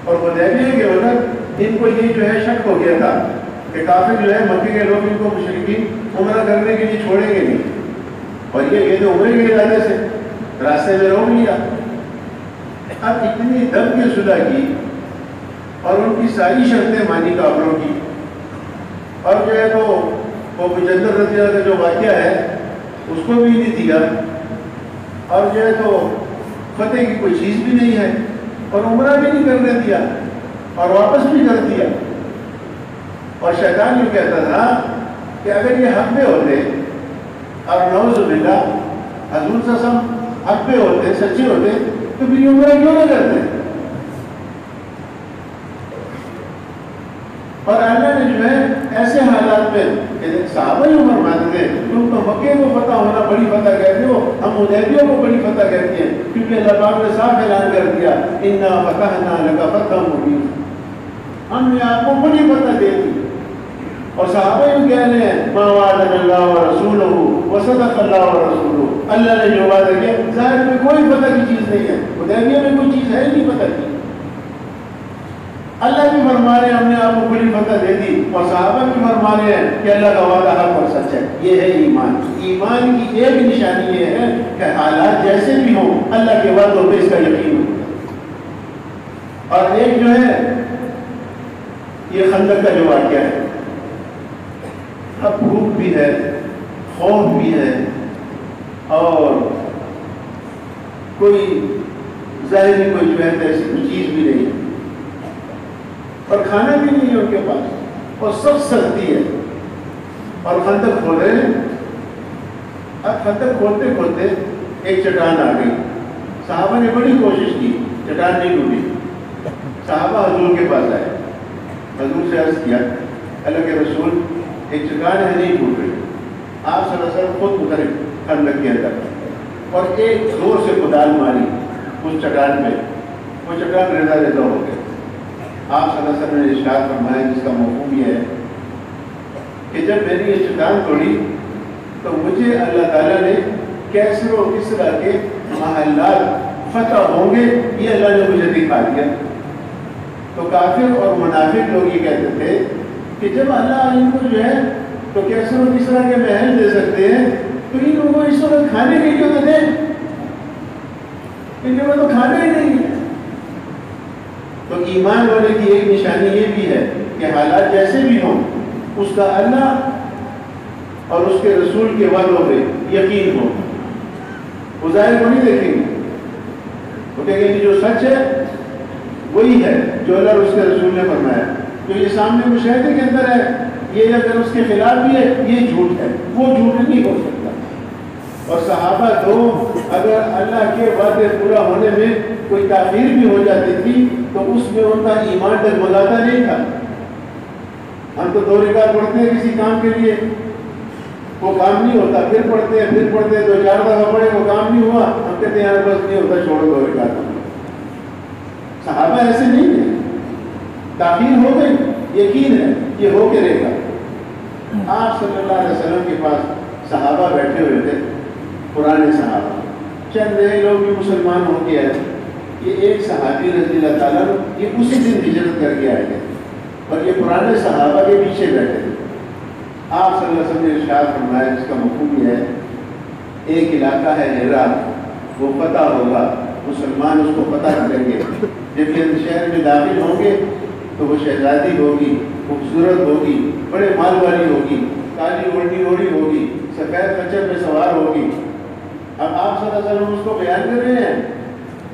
اور حدیبیہ کے وقت ان کو یہ جو ہے شک ہو گیا تھا کہ کافر جو ہے مکے کے لوگ ان کو مشرکین عمرہ کرنے کے لیے چھوڑیں گے نہیں، اور یہ تو عمرے کے ارادے سے راستے میں روک لیا۔ اب اتنی دم کی صلح کی اور ان کی ساری شرطیں مانی کافروں کی، اور جو ہے تو وہ مجدد رضی اللہ کا جو واقعہ ہے اس کو بھی نہیں دیا، اور جو ہے تو فتح کی کوئی چیز بھی نہیں ہے، اور عمرہ بھی نہیں کرنے دیا اور واپس بھی کر دیا۔ اور شیطان یہ کہتا تھا کہ اگر یہ حق پہ ہوتے اور نعوذ باللہ حضور صلی اللہ علیہ وسلم حق پہ ہوتے، سچے ہوتے، تو پھر یہ عمرہ کیوں نہ کرتے؟ اور اللہ نے جو ہے ایسے حالات میں صحابہ ہی عمر مانتے ہیں، تم تو مکے کو فتح ہونا بڑی فتح کہتے ہو، ہم حدیبیہ کو بڑی فتح کہتے ہیں، کیونکہ اللہ پاک نے صاف اعلان کر دیا انا فتحنا لک فتحا مبینا، ہم نے آپ کو بڑی فتح دے دی۔ اور صحابہ ہی کہہ رہے ہیں ما وعدنا اللہ ورسولہ وصدق اللہ ورسولہ، اللہ نے جو وعدہ کیا ظاہر میں کوئی فتح کی چیز نہیں ہے، حدیبیہ میں کوئی چیز ہے نہیں فتح کی۔ اللہ بھی فرما رہے ہیں ہم نے آپ کو بڑی فتح دے دی، اور صحابہ بھی فرما رہے ہیں کہ اللہ کا وعدہ حق اور سچ ہے۔ یہ ہے ایمان۔ ایمان کی ایک نشانی یہ ہے کہ حالات جیسے بھی ہوں اللہ کے وعدوں پہ اس کا یقین ہو، اور ایک جو ہے یہ خندق کا جو واقعہ ہے، اب بھوک بھی ہے، خوف بھی ہے، اور کوئی ظاہری کوئی جو ہے ایسی کوئی چیز بھی نہیں ہے، اور کھانا بھی نہیں ہے ان کے پاس، اور سب سردی ہے، اور خندق کھول رہے ہیں۔ اب خندق کھولتے کھولتے ایک چٹان آ گئی، صحابہ نے بڑی کوشش کی، چٹان نہیں ٹوٹی۔ صحابہ حضور کے پاس آئے، حضور سے عرض کیا اللہ کے رسول ایک چٹان ہے نہیں ٹوٹ رہی۔ آپ صلی اللہ علیہ وسلم خود اترے خندق کے اندر اور ایک زور سے کدال ماری اس چٹان پہ، وہ چٹان ریزہ ریزہ ہو گئے۔ آپ صلی اللہ علیہ وسلم نے ارشاد فرمایا، جس کا مفہوم یہ ہے کہ جب میں نے یہ چٹان توڑی تو مجھے اللہ تعالیٰ نے کیسر و کسرا کے محلات فتح ہوں گے یہ اللہ نے مجھے دکھا دیا۔ تو کافر اور منافق لوگ یہ کہتے تھے کہ جب اللہ ان کو جو ہے تو کیسر و کسرا کے محل دے سکتے ہیں تو ان لوگوں کو اس وقت کھانے کے کیوں نہ دیں؟ ان کے پاس تو کھانا ہی نہیں ہے۔ تو ایمان والے کی ایک نشانی یہ بھی ہے کہ حالات جیسے بھی ہوں اس کا اللہ اور اس کے رسول کے وعدوں پہ یقین ہو، وہ ظاہر کو نہیں دیکھیں گے، وہ کہیں گے کہ جو سچ ہے وہی ہے جو اللہ اور اس کے رسول نے فرمایا، جو یہ سامنے مشاہدے کے اندر ہے یہ اگر اس کے خلاف بھی ہے یہ جھوٹ ہے، وہ جھوٹ نہیں ہو سکتا۔ اور صحابہ تو اگر اللہ کے وعدے پورا ہونے میں کوئی تاخیر بھی ہو جاتی تھی تو اس میں ان کا ایمان ڈگمگاتا نہیں تھا۔ ہم تو 2 رکعت پڑھتے ہیں کسی کام کے لیے، وہ کام نہیں ہوتا، پھر پڑھتے ہیں 2-4 دفعہ پڑھے، وہ کام نہیں ہوا، ہم کہتے ہیں یار بس نہیں ہوتا چھوڑو 2 رکعت۔ صحابہ ایسے نہیں ہیں، تاخیر ہو گئی یقین ہے یہ ہو کے رہے گا۔ آپ صلی اللہ علیہ وسلم کے پاس صحابہ بیٹھے ہوئے تھے، پرانے صحابہ، چند نئے لوگ بھی مسلمان ہو کے آئے۔ یہ ایک صحابی رضی اللہ تعالیٰ یہ اسی دن ہجرت کر کے آئے تھے اور یہ پرانے صحابہ کے پیچھے بیٹھے تھے۔ آپ صلی اللہ علیہ وسلم نے ارشاد فرمایا، جس کا مفہوم یہ ہے ایک علاقہ ہے ہیرا، وہ فتح ہوگا، مسلمان اس کو فتح کریں گے۔ جب یہ شہر میں داخل ہوں گے تو وہ شہزادی ہوگی، خوبصورت ہوگی، بڑے مال والی ہوگی، کالی اوڑھنی اوڑھی ہوگی، سفید خچر میں سوار ہوگی۔ اب آپ صلی اللہ علیہ وسلم اس کو بیان کر رہے ہیں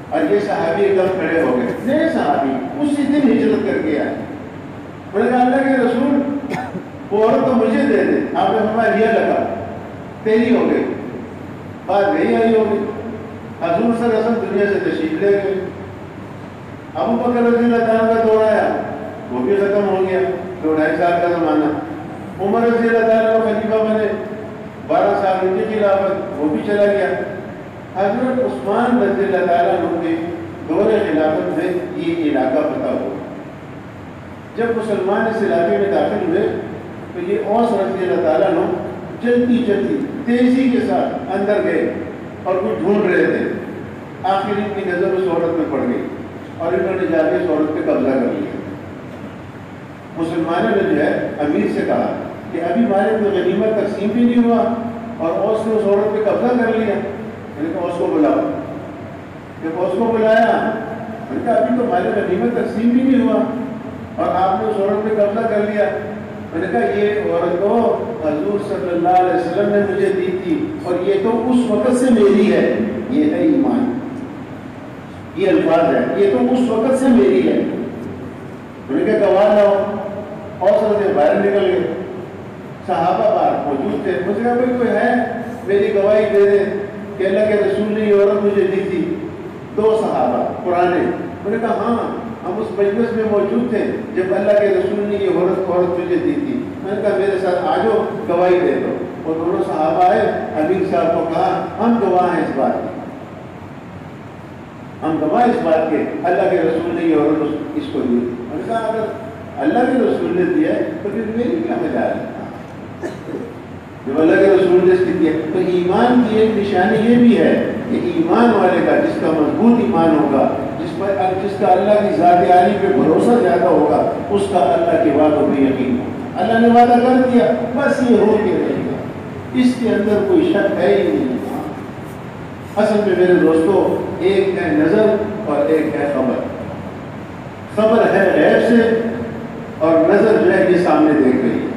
اور یہ صحابی ایک دم کھڑے ہو گئے، نئے صحابی اسی دن ہجرت کر کے آئے۔ انہوں نے کہا اللہ کے رسول وہ عورت تو مجھے دے دے۔ آپ نے فرمایا یہ لگا تیری ہو گئی، بات نہیں آئی ہوگی۔ حضور صلی اللہ علیہ وسلم دنیا سے تشریف لے گئے۔ ابو بکر رضی اللہ تعالیٰ کا دور آیا، وہ بھی ختم ہو گیا، 2-2.5 سال کا زمانہ۔ عمر رضی اللہ تعالیٰ خلیفہ بنے، 12 سال ان کی خلافت، وہ بھی چلا گیا۔ حضرت عثمان رضی اللہ تعالیٰ عنہ کے دور خلافت میں یہ علاقہ فتح ہوا۔ جب مسلمان اس علاقے میں داخل ہوئے تو یہ اوس رضی اللہ تعالیٰ عنہ جلدی تیزی کے ساتھ اندر گئے اور کچھ ڈھونڈ رہے تھے۔ آخر ان کی نظر اس عورت میں پڑ گئی اور انہوں نے جا کے اس عورت پہ قبضہ کر لیا۔ مسلمانوں نے جو ہے امیر سے کہا کہ ابھی ہمارے میں غنیمت تقسیم بھی نہیں ہوا اور اوس نے اس عورت پہ قبضہ کر لیا۔ میں نے کہا اوس کو بلاؤ۔ جب اوس کو بلایا میں نے کہا ابھی تو ہمارے غنیمت تقسیم بھی نہیں ہوا اور آپ نے اس عورت پہ قبضہ کر لیا۔ میں نے کہا یہ عورت تو حضور صلی اللہ علیہ وسلم نے مجھے دی تھی اور یہ تو اس وقت سے میری ہے۔ یہ ہے ایمان، یہ الفاظ ہے، یہ تو اس وقت سے میری ہے۔ میں نے کہا گواہ لاؤ، اور سے باہر نکل گئے۔ صحابہ باہر موجود تھے، مجھے کہا بھائی کوئی ہے میری گواہی دے دے کہ اللہ کے رسول نے یہ عورت مجھے دی تھی۔ 2 صحابہ پرانے۔ میں نے کہا ہاں ہم اس مجلس میں موجود تھے جب اللہ کے رسول نے یہ عورت مجھے دی تھی۔ میں نے کہا میرے ساتھ آ جاؤ گواہی دے دو۔ اور دونوں صحابہ آئے، امیر صاحب کو کہا ہم گواہ ہیں اس بات کے، ہم گواہ اس بات کے اللہ کے رسول نے یہ عورت اس کو دی۔ میں نے کہا اگر اللہ کے رسول نے دیا ہے تو پھر میری کیا مجال ہے؟ جب اللہ کے رسول نے اس کی دیا تو ایمان کی ایک نشانی یہ بھی ہے کہ ایمان والے کا جس کا مضبوط ایمان ہوگا، جس کا اللہ کی ذات عالی پہ بھروسہ زیادہ ہوگا، اس کا اللہ کے وعدوں پہ یقین ہوگا۔ اللہ نے وعدہ کر دیا بس یہ ہو کے رہے گا، اس کے اندر کوئی شک ہے ہی نہیں۔ اصل میں میرے دوستو ایک ہے نظر اور ایک ہے خبر۔ خبر ہے غیب سے اور نظر جو ہے یہ سامنے دیکھ رہی ہے،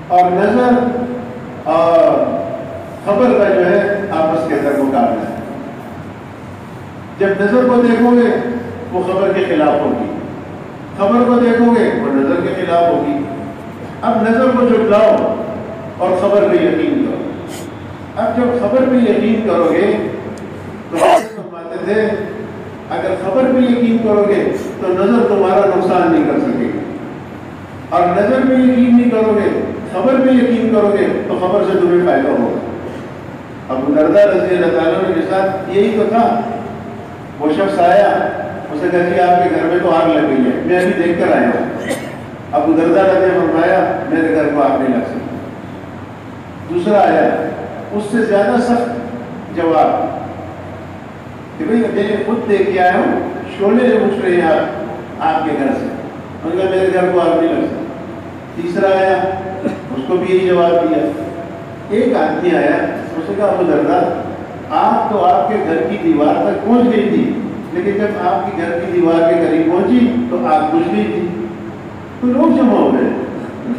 اور نظر اور خبر کا جو ہے آپس کے اندر مقابلہ ہے۔ جب نظر کو دیکھو گے وہ خبر کے خلاف ہوگی، خبر کو دیکھو گے وہ نظر کے خلاف ہوگی۔ اب نظر کو جھٹلاؤ اور خبر پہ یقین کرو۔ اب جب خبر پہ یقین کرو گے تو فرماتے تھے اگر خبر پہ یقین کرو گے تو نظر تمہارا نقصان نہیں کر سکے گی، اور نظر پہ یقین نہیں کرو گے، خبر پہ یقین کرو گے تو خبر سے تمہیں فائدہ ہوگا۔ ابو درداء رضی اللہ تعالیٰ عنہ کے ساتھ یہی تو تھا۔ وہ شخص آیا، اسے کہا کہ آپ کے گھر میں تو آگ لگ گئی ہے، میں ابھی دیکھ کر آیا ہوں۔ ابو درداء نے فرمایا میرے گھر کو آگ نہیں لگ سکتی۔ دوسرا آیا، اس سے زیادہ سخت جواب کہ بھئی میں خود دیکھ کے آیا ہوں، شعلے اٹھ رہے ہیں آپ کے گھر سے، انہوں نے کہا میرے گھر کو آگ نہیں لگ سکتی۔ تیسرا آیا، اس کو بھی یہی جواب دیا۔ ایک آدمی آیا، اس نے کہا ابو درداء آپ تو آپ کے گھر کی دیوار تک پہنچ گئی تھی، لیکن جب آپ کے گھر کی دیوار کے قریب پہنچی تو آگ بجھ گئی تھی۔ تو لوگ جمع ہو گئے،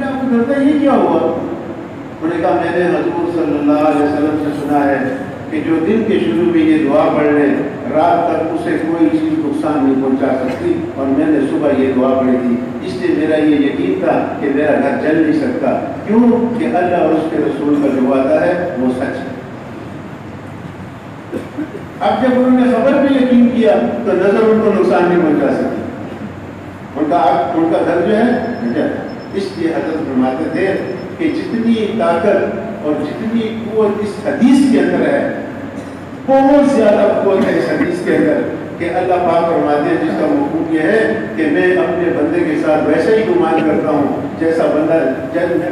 ابو درداء یہ کیا ہوا؟ انہوں نے کہا میں نے حضور صلی اللہ علیہ وسلم سے سنا ہے کہ جو دن کے شروع میں یہ دعا پڑھ لے رات تک اسے کوئی چیز نقصان نہیں پہنچا سکتی، اور میں نے صبح یہ دعا پڑھی تھی، اس لیے میرا یہ یقین تھا کہ میرا گھر جل نہیں سکتا، کیوں کہ اللہ اور اس کے رسول کا جو وعدہ ہے وہ سچ ہے۔ اب جب انہوں نے خبر پہ یقین کیا تو نظر ان کو نقصان نہیں پہنچا سکتی، ان کا گھر جو ہے۔ اس لیے حضرت فرماتے تھے کہ جتنی طاقت اور جتنی قوت اس حدیث کے اندر ہے، بہت زیادہ قوت ہے اس حدیث کے اندر، کہ اللہ پاک فرماتے ہیں جس کا مفہوم یہ ہے کہ میں اپنے بندے کے ساتھ ویسے ہی گمان کرتا ہوں جیسا بندہ،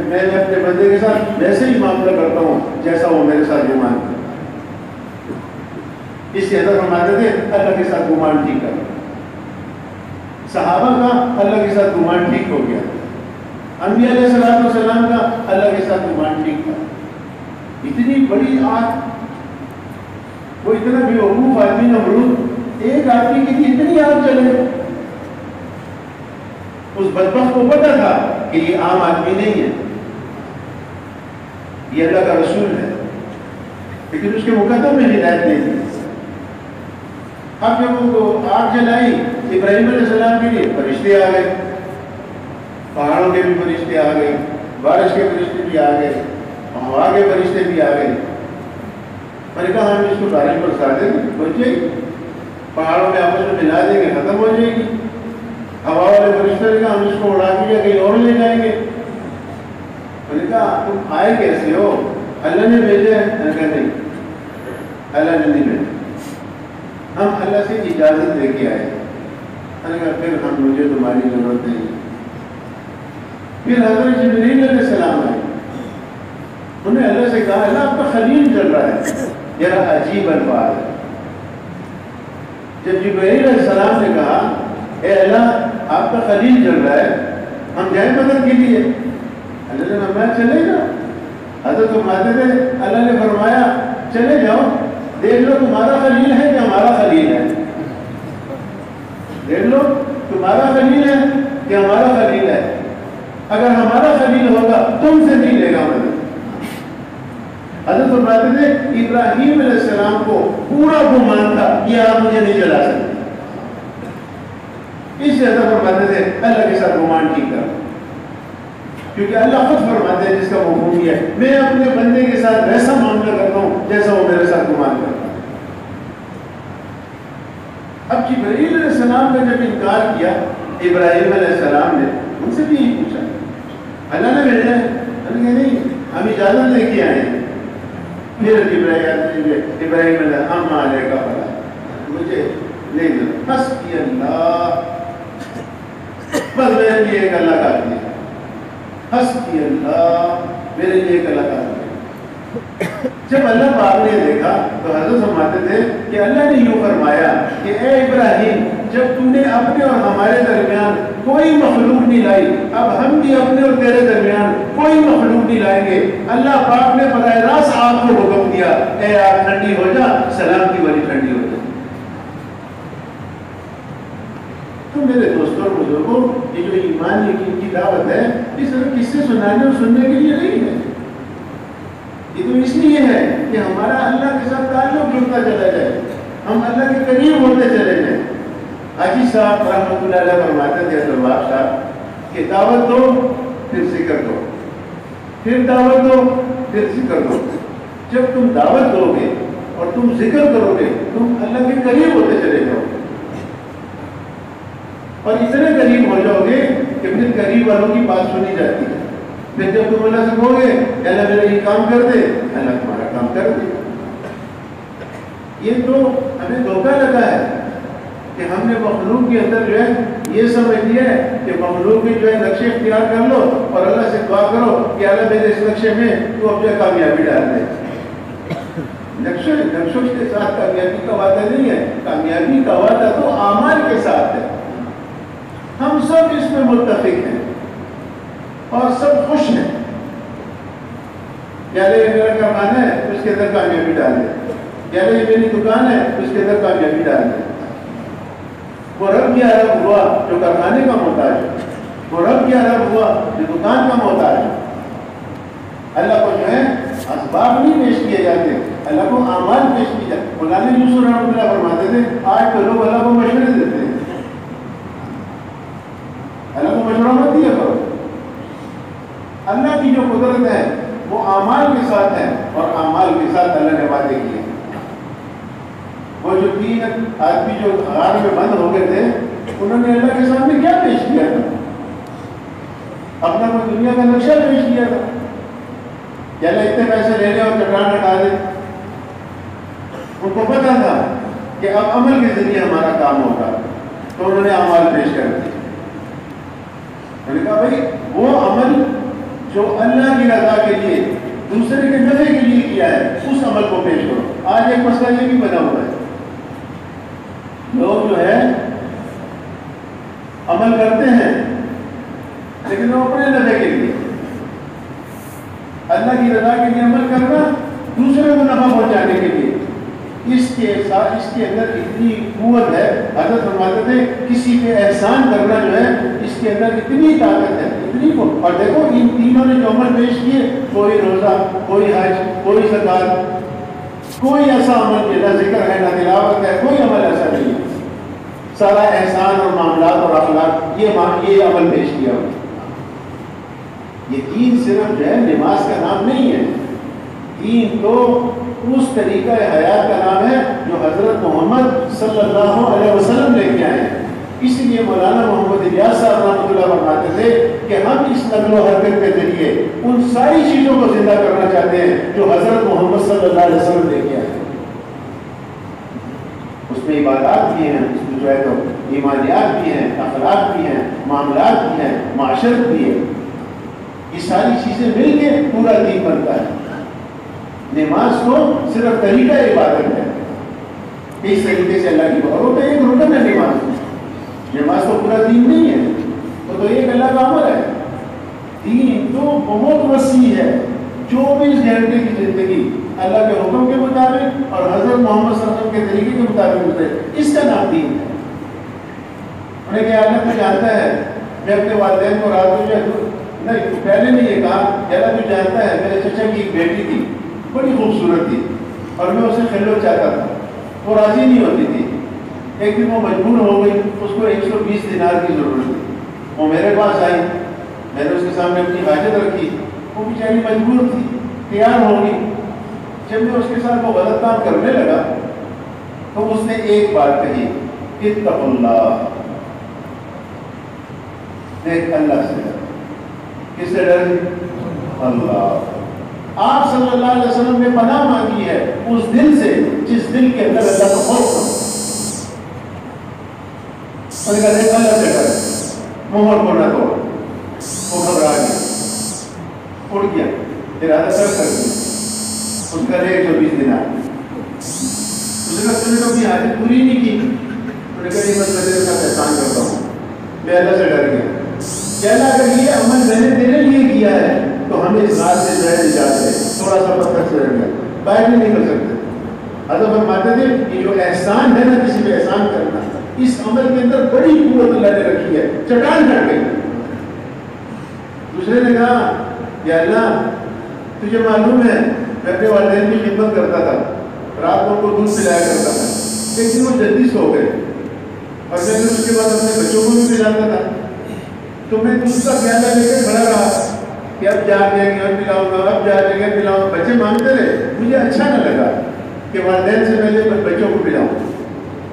میں اپنے بندے کے ساتھ ویسے ہی معاملہ کرتا ہوں جیسا وہ میرے ساتھ گمان کرتا ہے۔ اس کے اندر فرماتے تھے اللہ کے ساتھ گمان ٹھیک کرنا۔ صحابہ کا اللہ کے ساتھ گمان ٹھیک ہو گیا، انبیاء علیہ السلام کا اللہ کے ساتھ گمان ٹھیک تھا۔ اتنی بڑی آگ، وہ اتنا بے وقوف آدمی نمرود، ایک آدمی کی اتنی آگ چلے، اس بدبخت کو پتا تھا کہ یہ عام آدمی نہیں ہے، یہ اللہ کا رسول ہے، لیکن اس کے مقدم میں ہدایت نہیں تھی۔ اب جب وہ آگ جلائی ابراہیم علیہ السلام کے لیے فرشتے آ گئے، پہاڑوں کے بھی فرشتے آ گئے، بارش کے فرشتے بھی آ گئے، ہوا کے فرشتے بھی آ گئے۔ میں نے کہا ہم اس کو بارش برسا دیں گے، بچ جائے گی، پہاڑوں میں آپس میں ملا دیں گے، ختم ہو جائے گی۔ ہوا والے فرشتے نے کہا ہم اس کو اڑا دیا کہیں اور لے جائیں گے۔ میں نے کہا تم آئے کیسے ہو؟ اللہ نے بھیجا ہے؟ میں نے کہا نہیں، اللہ نے نہیں بھیجا، ہم اللہ سے اجازت لے کے آئے۔ میں نے کہا پھر مجھے تمہاری ضرورت نہیں۔ پھر حضرت جبرائیل علیہ السلام آئے، انہیں اللہ سے کہا اللہ آپ کا خلیل چل رہا ہے، ذرا عجیب الفاظ ہے۔ جب جبرائیل علیہ السلام نے کہا اے اللہ آپ کا خلیل چل رہا ہے، ہم جائیں مدد کے لیے؟ اللہ نے فرمایا چلے جاؤ۔ حضرت فرماتے تھے اللہ نے فرمایا چلے جاؤ، دیکھ لو تمہارا خلیل ہے کہ ہمارا خلیل ہے، دیکھ لو تمہارا خلیل ہے کہ ہمارا خلیل ہے، اگر ہمارا خلیل ہوگا تم سے نہیں لے گا مدد۔ حضرت فرماتے تھے ابراہیم علیہ السلام کو پورا گمان تھا یہ آپ مجھے نہیں جلا سکتے، اس سے حضرت فرماتے تھے اللہ کے ساتھ گمان ٹھیک کرو، کیونکہ اللہ خود فرماتے ہیں جس کا مفہوم یہ ہے میں اپنے بندے کے ساتھ ویسا معاملہ کرتا ہوں جیسا وہ میرے ساتھ گمان کرتا ہے۔ اب جبرائیل علیہ السلام کا جب انکار کیا ابراہیم علیہ السلام نے ان سے بھی یہی پوچھا اللہ نے بھیجا ہے؟ اللہ نے نہیں، ہم اجازت لے کے آئے ہیں۔ پھر ابراہیم علیہ اما علیہ کا بلا مجھے نہیں دو حسبی اللہ، بس میرے لیے ایک اللہ کافی ہے، حسبی اللہ میرے لیے ایک اللہ کافی ہے۔ جب اللہ پاک نے دیکھا تو حضرت فرماتے تھے کہ اللہ نے یوں فرمایا کہ اے ابراہیم جب تم نے اپنے اور ہمارے درمیان کوئی مخلوق نہیں لائی، اب ہم بھی اپنے اور تیرے درمیان کوئی مخلوق نہیں لائیں گے۔ اللہ پاک نے براہ راست آپ کو حکم دیا اے آپ ٹھنڈی ہو جا، سلامتی والی ٹھنڈی ہو جا۔ تو میرے دوستوں اور بزرگوں یہ جو ایمان یقین کی دعوت ہے یہ صرف قصے سنانے اور سننے کے لیے نہیں ہے، یہ تو اس لیے ہے کہ ہمارا اللہ کے ساتھ تعلق جڑتا چلا جائے، ہم اللہ کے قریب ہوتے چلے جائیں۔ حاجی صاحب رحمۃ اللہ علیہ فرماتے تھے دربار صاحب کہ دعوت دو پھر ذکر دو، پھر دعوت دو پھر ذکر دو۔ جب تم دعوت دو گے اور تم ذکر کرو گے تم اللہ کے قریب ہوتے چلے جاؤ گے، اور اتنے قریب ہو جاؤ گے کہ پھر قریب والوں کی بات سنی جاتی ہے۔ پھر جب تم اللہ سے کہو گے اللہ میرا یہ کام کر دے، اللہ تمہارا کام کر دے۔ یہ تو ہمیں دھوکہ لگا ہے کہ ہم نے مخلوق کے اندر جو ہے یہ سمجھ لیا ہے کہ مخلوق کی جو ہے نقشے اختیار کر لو اور اللہ سے دعا کرو کہ اللہ میرے اس نقشے میں تو اب جو کامیابی ڈال دے۔ نقشوں کے ساتھ کامیابی کا وعدہ نہیں ہے، کامیابی کا وعدہ تو اعمال کے ساتھ ہے۔ ہم سب اس میں متفق ہیں اور سب خوش ہیں۔ یا یہ میرا کارخانہ ہے اس کے اندر کامیابی ڈال دے، یا یہ میری دکان ہے اس کے اندر کامیابی ڈال دے۔ وہ رب کیا رب ہوا جو کارخانے کا محتاج ہے، وہ رب کیا رب ہوا جو دکان کا محتاج ہے۔ اللہ کو جو ہے اسباب نہیں پیش کیے جاتے، اللہ کو اعمال پیش کیے جاتے۔ مولانا یوسف رحمۃ اللہ فرماتے تھے آج تو لوگ اللہ کو مشورے دیتے ہیں، اللہ کو مشورہ مت دیا کرو۔ اللہ کی جو قدرت ہے وہ اعمال کے ساتھ ہے، اور اعمال کے ساتھ اللہ نے وعدے کیے۔ وہ جو 3 آدمی جو غار میں بند ہو گئے تھے انہوں نے اللہ کے سامنے کیا پیش کیا تھا؟ اپنا کوئی دنیا کا نقشہ پیش کیا تھا کہ اللہ اتنے پیسے لے لے اور چٹان ہٹا دے۔ ان کو پتا تھا کہ اب عمل کے ذریعے ہمارا کام ہوگا، تو انہوں نے اعمال پیش کر دیے۔ انہوں نے کہا بھائی وہ عمل جو اللہ کی رضا کے لیے دوسرے کے نفع کے لیے کیا ہے اس عمل کو پیش کرو۔ آج ایک مسئلہ یہ بھی بنا ہوا ہے، لوگ جو ہے عمل کرتے ہیں لیکن وہ اپنے نفع کے لیے، اللہ کی رضا کے لیے عمل کرنا دوسرے کو نفع پہنچانے کے لیے، اس کے اندر اتنی قوت ہے۔ حضرت فرماتے تھے کسی پہ احسان کرنا جو ہے اس کے اندر اتنی طاقت ہے، اتنی کو۔ اور دیکھو ان تینوں نے جو عمل پیش کیے، کوئی روزہ، کوئی حج، کوئی زکات، کوئی ایسا عمل نہ ذکر ہے نہ تلاوت ہے، کوئی عمل ایسا نہیں ہے، سارا احسان اور معاملات اور اخلاق یہ عمل پیش کیا۔ یہ دین صرف جو ہے نماز کا نام نہیں ہے، دین تو اس طریقہ حیات کا نام ہے جو حضرت محمد صلی اللہ علیہ وسلم لے کے آئے ہیں۔ اس لیے مولانا محمد الیاس صاحب رحمۃ اللہ فرماتے تھے کہ ہم اس نقل و حرکت کے ذریعے ان ساری چیزوں کو زندہ کرنا چاہتے ہیں جو حضرت محمد صلی اللہ علیہ وسلم لے کے آئے ہیں۔ اس میں عبادات بھی ہیں، اس میں جو ہے تو ایمانیات بھی ہیں، اخلاق بھی ہیں، معاملات بھی ہیں، معاشرت بھی ہے۔ یہ ساری چیزیں مل کے پورا دین بنتا ہے۔ نماز تو صرف طریقہ عبادت ہے، اس طریقے سے اللہ کی بات، وہ تو ایک رکن ہے نماز تو پورا دین نہیں ہے، وہ تو ایک اللہ کا عمل ہے۔ دین تو بہت وسیع ہے، 24 گھنٹے کی زندگی اللہ کے حکم کے مطابق اور حضرت محمد صلی اللہ علیہ وسلم کے طریقے کے مطابق ہوتے ہیں، اس کا نام دین ہے۔ انہیں کہ اللہ تو جانتا ہے، میں اپنے والدین کو رات کو نہیں پہلے نے یہ کہا کہ اللہ تو جانتا ہے میرے چچا کی ایک بیٹی تھی، بڑی خوبصورت تھی اور میں اسے خلوت چاہتا تھا، وہ راضی نہیں ہوتی تھی۔ ایک دن وہ مجبور ہو گئی، اس کو 120 دینار کی ضرورت تھی، وہ میرے پاس آئی، میں نے اس کے سامنے اپنی حاجت رکھی، وہ بیچاری مجبور تھی، تیار ہو گئی۔ جب میں اس کے ساتھ وہ غلط کام کرنے لگا تو اس نے ایک بات کہی، اتق اللہ، دیکھ اللہ سے ڈر۔ کس سے ڈر؟ اللہ۔ آپ صلی اللہ علیہ وسلم نے پناہ مانگی ہے اس دل سے جس دل کے اندر اللہ کا خوف ہو۔ اللہ سے ڈر، مہر کو نہ توڑ۔ وہ گھبرا گیا، اڑ گیا، ارادہ کر دیا، اس کا 120 دینار۔ اس نے تم نے تو اپنی حاجت پوری نہیں کی، انہوں نے کہا یہ بس میں تیرے ساتھ احسان کرتا ہوں، میں اللہ سے ڈر گیا کہ اللہ اگر یہ عمل میں نے تیرے لیے کیا ہے تو ہمیں اس رات سے جو ہے نجات ہے، تھوڑا سا پتھر سے رہ گیا، باہر نہیں نکل سکتے۔ حضرت فرماتے تھے کہ جو احسان ہے نا کسی پہ احسان کرنا، اس عمل کے اندر بڑی قوت اللہ نے رکھی ہے، چٹان ہٹ گئی۔ دوسرے نے کہا یا اللہ تجھے معلوم ہے میں اپنے والدین کی خدمت کرتا تھا، رات کو ان کو دودھ پلایا کرتا تھا، ایک دن وہ جلدی سو گئے اور میں نے اس کے بعد اپنے بچوں کو بھی پلاتا تھا، تو میں دودھ کا پیالہ لے کے کھڑا رہا کہ اب جا کے پلاؤں گا، اب جا کے پلاؤں گا، بچے مانگتے رہے، مجھے اچھا نہ لگا کہ والدین سے پہلے بچوں کو پلاؤں۔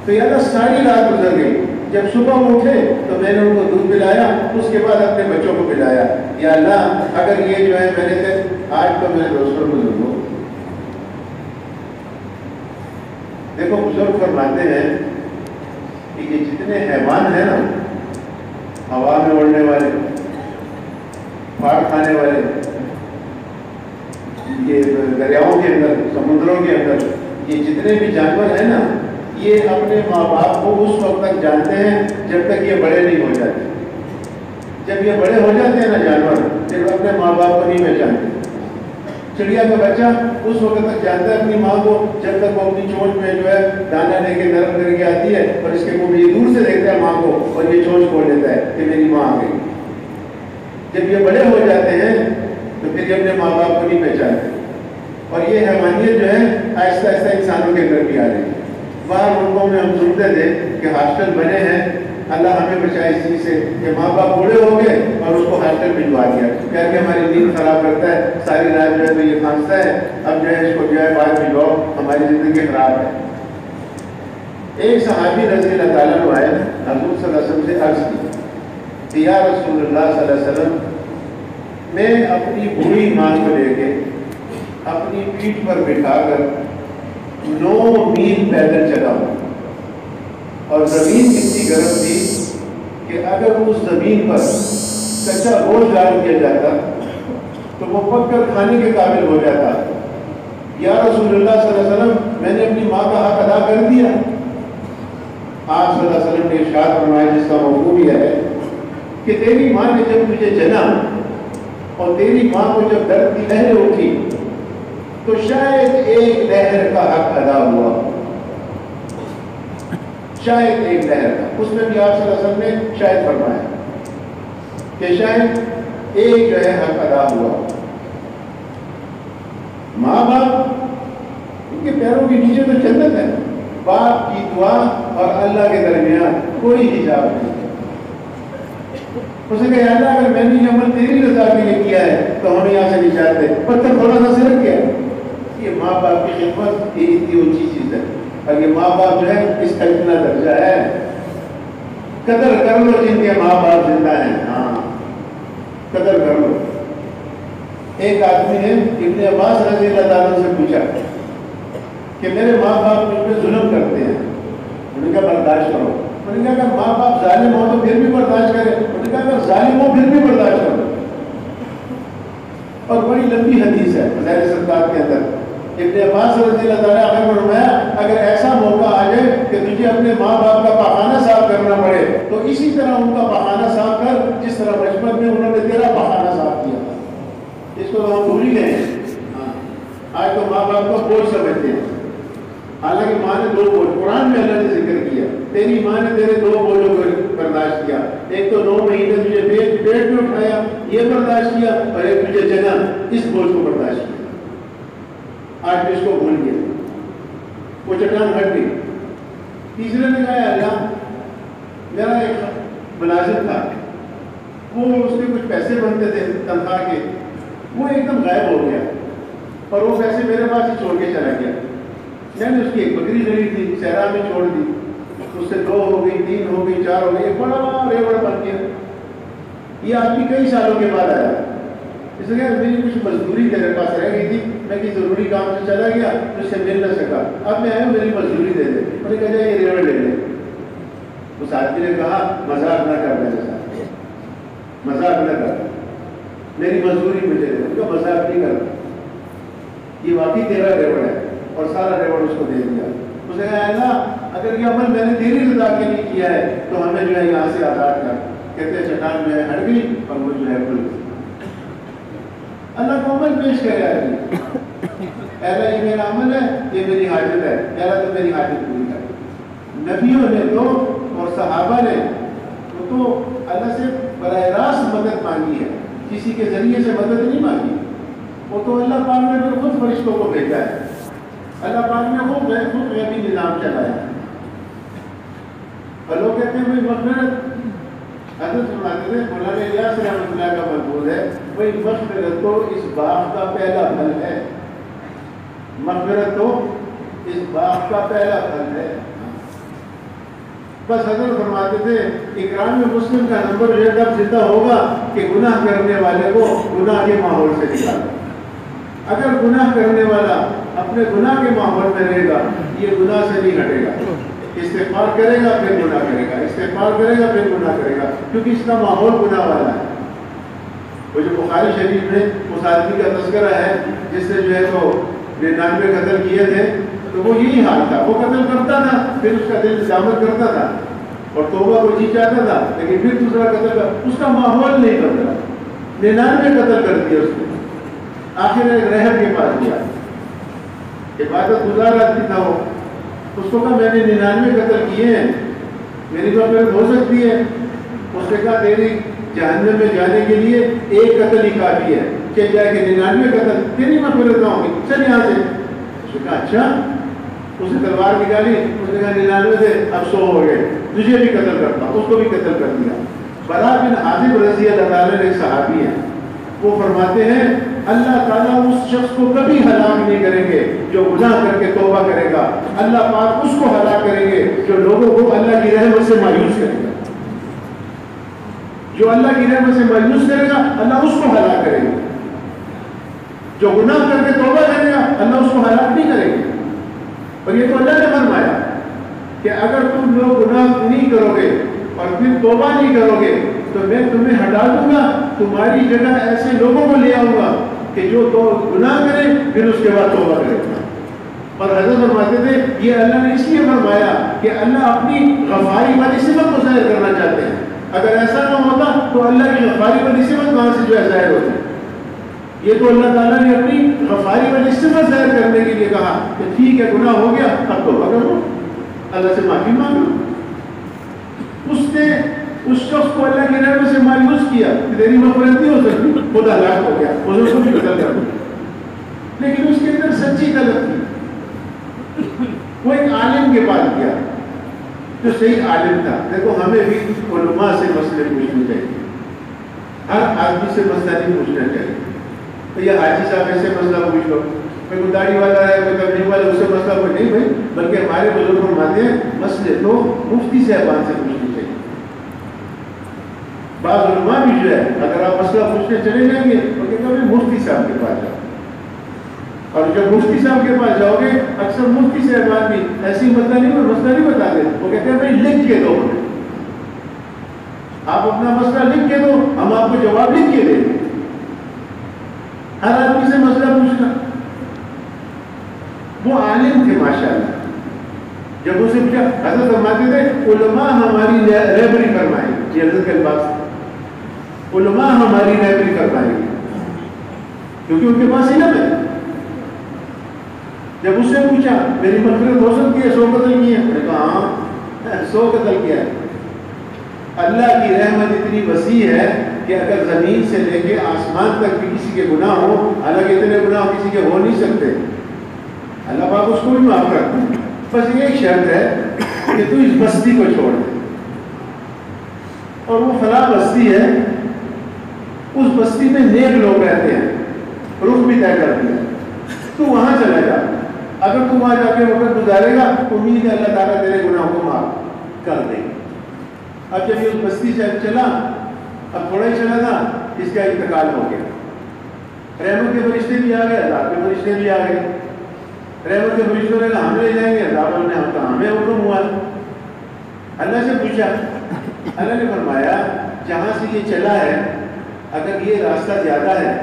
تو یا اللہ ساری رات گزر گئی، جب صبح وہ اٹھے تو میں نے ان کو دودھ پلایا، اس کے بعد اپنے بچوں کو پلایا۔ یا اللہ اگر یہ جو ہے میں نے آج تو میرے دوستوں کو ضرور دیکھو، بزرگ فرماتے ہیں کہ یہ جتنے حیوان ہیں نا، ہوا میں اڑنے والے، پھاڑ کھانے والے، یہ دریاؤں کے اندر، سمندروں کے اندر یہ جتنے بھی جانور ہیں نا، یہ اپنے ماں باپ کو اس وقت تک جانتے ہیں جب تک یہ بڑے نہیں ہو جاتے۔ جب یہ بڑے ہو جاتے ہیں نا جانور، پھر اپنے ماں باپ کو نہیں پہچانتے۔ چڑیا کا بچہ اس وقت تک جانتا ہے اپنی ماں کو جب تک وہ اپنی چونچ میں جو ہے دانا لے کے نرم کر کے آتی ہے، اور اس کے منہ میں یہ دور سے دیکھتا ہے ماں کو اور یہ چونچ کھول لیتا ہے کہ میری ماں آ گئی۔ جب یہ بڑے ہو جاتے ہیں تو پھر یہ اپنے ماں باپ کو نہیں پہچانتے، اور یہ حیوانیت جو ہے آہستہ آہستہ انسانوں کے اندر بھی آ رہی ہے۔ باہر ملکوں میں ہم سنتے تھے کہ ہاسٹل بنے ہیں، اللہ ہمیں بچائے اس چیز سے کہ ماں باپ بوڑھے ہو گئے اور اس کو ہاسٹل بھجوا دیا، کہہ کے ہماری نیند خراب کرتا ہے، ساری رات جو ہے تو یہ کھانستا ہے، اب جو ہے اس کو جو ہے باہر بھجواؤ، ہماری زندگی خراب ہے۔ ایک صحابی رضی اللہ تعالیٰ عنہ آئے، حضور صلی اللہ علیہ وسلم سے عرض کی کہ یا رسول اللہ صلی اللہ علیہ وسلم، میں اپنی بوڑھی ماں کو لے کے اپنی پیٹھ پر بٹھا کر 9 میل پیدل چلا ہوں، اور زمین اتنی گرم تھی کہ اگر اس زمین پر کچا گوشت ڈال دیا جاتا تو وہ پک کر کھانے کے قابل ہو جاتا۔ یا رسول اللہ صلی اللہ علیہ وسلم، میں نے اپنی ماں کا حق ادا کر دیا۔ آپ صلی اللہ علیہ وسلم نے ارشاد فرمایا، جس کا مفہوم یہ ہے کہ تیری ماں نے جب تجھے جنا اور تیری ماں کو جب درد کی لہریں اٹھی تو شاید ایک لہر کا حق ادا ہوا، شاید ایک لہر کا۔ اس میں بھی آپ صلی اللہ علیہ وسلم نے شاید فرمایا کہ شاید ایک جو ہے حق ادا ہوا۔ ماں باپ ان کے پیروں کے نیچے تو جنت ہے، باپ کی دعا اور اللہ کے درمیان کوئی حجاب نہیں۔ اسے کہا اللہ اگر میں نے یہ عمل تیری رضا کے لیے کیا ہے تو ہمیں یہاں سے نجات دے، پتھر تھوڑا سا سرک گیا۔ یہ ماں باپ کی خدمت یہ اتنی اونچی چیز ہے، اور یہ ماں باپ جو ہے اس کا اتنا درجہ ہے، قدر کر لو جن کے ماں باپ زندہ ہیں، ہاں قدر کر لو۔ ایک آدمی نے ابن عباس رضی اللہ تعالیٰ سے پوچھا کہ میرے ماں باپ مجھ پہ ظلم کرتے ہیں، انہوں نے کہا برداشت کرو۔ انہوں نے کہا اگر ماں باپ ظالم ہو تو پھر بھی برداشت کرے، انہوں نے کہا اگر ظالم ہو پھر بھی برداشت کرو۔ اور بڑی لمبی حدیث ہے فضائل صدقات کے اندر، ابن عباس رضی اللہ تعالیٰ عنہ نے فرمایا اگر ایسا موقع آ جائے کہ تجھے اپنے ماں باپ کا پاخانہ صاف کرنا پڑے تو اسی طرح ان کا پاخانہ صاف کر جس طرح بچپن میں انہوں نے تیرا پاخانہ صاف کیا تھا۔ اس کو تو ہم بھول ہی گئے ہیں، آج تو ماں باپ کو بوجھ سمجھتے ہیں، حالانکہ ماں نے 2 بوجھ، قرآن میں اللہ نے ذکر کیا، تیری ماں نے تیرے 2 بوجھوں کو برداشت کیا، ایک تو 9 مہینے تجھے پیٹ میں اٹھایا یہ برداشت کیا، اور ایک تجھے جنا اس بوجھ کو برداشت کیا۔ آج میں اس کو بھول گیا، وہ چٹان ہٹ گئی۔ تیسرے نے کہا اللہ میرا ایک ملازم تھا، وہ اس کے کچھ پیسے بنتے تھے تنخواہ کے، وہ ایک دم غائب ہو گیا اور وہ پیسے میرے پاس ہی چھوڑ کے چلا گیا۔ میں نے اس کی ایک بکری خرید تھی، صحرا میں چھوڑ دی، اس سے 2 ہو گئی، 3 ہو گئی، 4 ہو گئی، ایک بڑا ریوڑ بن گیا۔ یہ آدمی کئی سالوں کے بعد آیا، اس نے کہا میری کچھ مزدوری تیرے پاس رہ گئی تھی، میں کسی ضروری کام سے چلا گیا تو اس سے مل نہ سکا، اب میں آیا ہوں میری مزدوری دے دے۔ انہوں نے کہا یہ ریوڑ لے لے۔ اس آدمی نے کہا مذاق نہ کر میرے ساتھ، مذاق نہ کر، میری مزدوری مجھے دے۔ ان کا مذاق نہیں کرتا، یہ واقعی تیرا ریوڑ ہے، اور سارا ریوڑ اس کو دے دیا۔ اس نے کہا اللہ اگر یہ عمل میں نے تیری رضا کے لیے کیا ہے تو ہمیں جو ہے یہاں سے آزاد کر۔ کہتے چٹان جو ہے ہٹ گئی اور وہ جو ہے کھل گئی۔ اللہ کو عمل پیش کرے آدمی، اللہ یہ میرا عمل ہے، یہ میری حاجت ہے، اللہ تو میری حاجت پوری کر۔ نبیوں نے تو اور صحابہ نے وہ تو اللہ سے براہ راست مدد مانگی ہے، کسی کے ذریعے سے مدد نہیں مانگی. وہ تو اللہ پاک نے پھر خود فرشتوں کو بھیجا ہے. اللہ پاک نے خود غیبی نظام چلایا ہے. اور لوگ کہتے ہیں بھائی مغفرت، حضرت فرماتے تھے مولانا الیاس رحمۃ اللہ کا مقبول ہے، بھائی مغفرت تو اس باغ کا پہلا پھل ہے. مغفرت تو اس باغ کا پہلا پھل ہے. بس حضرت فرماتے تھے اکرام مسلم کا نمبر جو ہے تب زندہ ہوگا کہ گناہ کرنے والے کو گناہ کے ماحول سے نکالے. اگر گناہ کرنے والا اپنے گناہ کے ماحول میں رہے گا یہ گناہ سے نہیں ہٹے گا. استغفار کرے گا پھر گناہ کرے گا، استغفار کرے گا پھر گناہ کرے گا، کیونکہ اس کا ماحول گناہ والا ہے. وہ جو بخاری شریف میں اس آدمی کا تذکرہ ہے جس نے جو ہے تو 99 قتل کیے تھے، تو وہ یہی حال تھا. وہ قتل کرتا تھا پھر اس کا دل نجامت کرتا تھا اور توبہ کو جی چاہتا تھا، لیکن پھر دوسرا قتل کر اس کا ماحول نہیں بدلا. 99 قتل کر دیا اس نے. آخر ایک رحم کے پاس گیا، عبادت گزار آدمی تھا. وہ اس کو کہا میں نے 99 قتل کیے ہیں، میری مغفرت ہو سکتی ہے؟ اس نے کہا تیری جہنم میں جانے کے لیے ایک قتل ہی کافی ہے، چل جائے کہ 99 قتل تیری مغفرت نہ ہوگی، چل یہاں سے. اس نے کہا اچھا. اس نے تلوار نکالی، اس نے کہا 99 سے اب 100 ہو گئے، تجھے بھی قتل کرتا ہوں. اس کو بھی قتل کر دیا. برا بن عازب رضی اللہ تعالیٰ نے ایک صحابی ہیں، وہ فرماتے ہیں اللہ تعالیٰ اس شخص کو کبھی ہلاک نہیں کریں گے جو گناہ کر کے توبہ کرے گا. اللہ پاک اس کو ہلاک کریں گے جو لوگوں کو اللہ کی رحمت سے مایوس کرے گا. جو اللہ کی رحمت سے مایوس کرے گا اللہ اس کو ہلاک کرے گا. جو گناہ کر کے توبہ کرے گا اللہ اس کو ہلاک نہیں کرے گا. اور یہ تو اللہ نے فرمایا کہ اگر تم لوگ گناہ نہیں کرو گے اور پھر توبہ نہیں کرو گے تو میں تمہیں ہٹا دوں گا، تمہاری جگہ ایسے لوگوں کو لے آؤں گا کہ جو تو گناہ کرے پھر اس کے بعد توبہ کرے. اور حضرت فرماتے تھے یہ اللہ نے اس لیے فرمایا کہ اللہ اپنی غفاری والی صفت کو ظاہر کرنا چاہتے ہیں. اگر ایسا نہ ہوتا تو اللہ کی غفاری والی صفت کہاں سے جو ہے ظاہر ہوتی. یہ تو اللہ تعالیٰ نے اپنی غفاری والی صفت ظاہر کرنے کے لیے کہا کہ ٹھیک ہے گناہ ہو گیا اب توبہ کرو، اللہ سے معافی مانگو. اس نے اس شخص کو اللہ کی رحمت سے مایوس کیا کہ تیری مغفرت نہیں ہو سکتی، خود ہلاک ہو گیا، اس کو بھی قتل کر دیا. لیکن اس کے اندر سچی طلب تھی. وہ ایک عالم کے پاس گیا جو صحیح عالم تھا. دیکھو ہمیں بھی علماء سے مسئلے پوچھنے چاہیے، ہر آدمی سے مسئلہ نہیں پوچھنا چاہیے. تو یہ حاجی صاحب ایسے مسئلہ پوچھ لو، کوئی داڑھی والا ہے کوئی تبلیغ والا اس سے مسئلہ کوئی نہیں بھائی، بلکہ ہمارے بزرگ فرماتے ہیں مسئلے تو مفتی صاحبان سے پوچھنے چاہیے. بعض علماء بھی جو ہے اگر آپ مسئلہ پوچھنے چلے جائیں گے تو کہتے ہیں مفتی صاحب کے پاس جاؤ. اور جب مفتی صاحب کے پاس جاؤ گے اکثر مفتی صاحبان بھی ایسی مسئلہ نہیں بتاتے، وہ کہتے ہیں بھائی لکھ کے دو، آپ اپنا مسئلہ لکھ کے دو، ہم آپ کو جواب لکھ کے دیں گے. ہر آدمی سے مسئلہ پوچھنا. وہ عالم تھے ماشاءاللہ. جب اسے پوچھا حضرت فرماتے تھے علماء ہماری رہبری فرمائیں گے. یہ حضرت کے الفاظ، علماء ہماری رہبری فرمائیں گے کیونکہ ان کے پاس علم ہے. جب اس سے پوچھا میری مغفرت ہو سکتی ہے 100 قتل کیے؟ میں نے کہا ہاں 100 قتل کیا ہے. اللہ کی رحمت اتنی وسیع ہے کہ اگر زمین سے لے کے آسمان تک بھی کسی کے گناہ ہو، حالانکہ اتنے گناہ کسی کے ہو نہیں سکتے، اللہ پاک اس کو بھی معاف کرتا ہے. بس یہ شرط ہے کہ تو اس بستی کو چھوڑ دے، اور وہ فلاں بستی ہے، اس بستی میں نیک لوگ رہتے ہیں، رخ بھی طے کر دیا، تو وہاں چلا جا. اگر تو وہاں جا کے وقت گزارے گا امید ہے اللہ تعالیٰ تیرے گناہوں کو معاف کر دے گا. اب جب یہ اس بستی سے چلا، اب تھوڑا ہی چلا تھا، اس کا انتقال ہو گیا. رحمت کے فرشتے بھی آ گئے، عذاب کے فرشتے بھی آ گئے. رحمت کے فرشتوں نے کہا ہم لے جائیں گے، عذاب نے ہم کہا ہمیں حکم ہوا. اللہ سے پوچھا، اللہ نے فرمایا جہاں سے یہ چلا ہے اگر یہ راستہ زیادہ ہے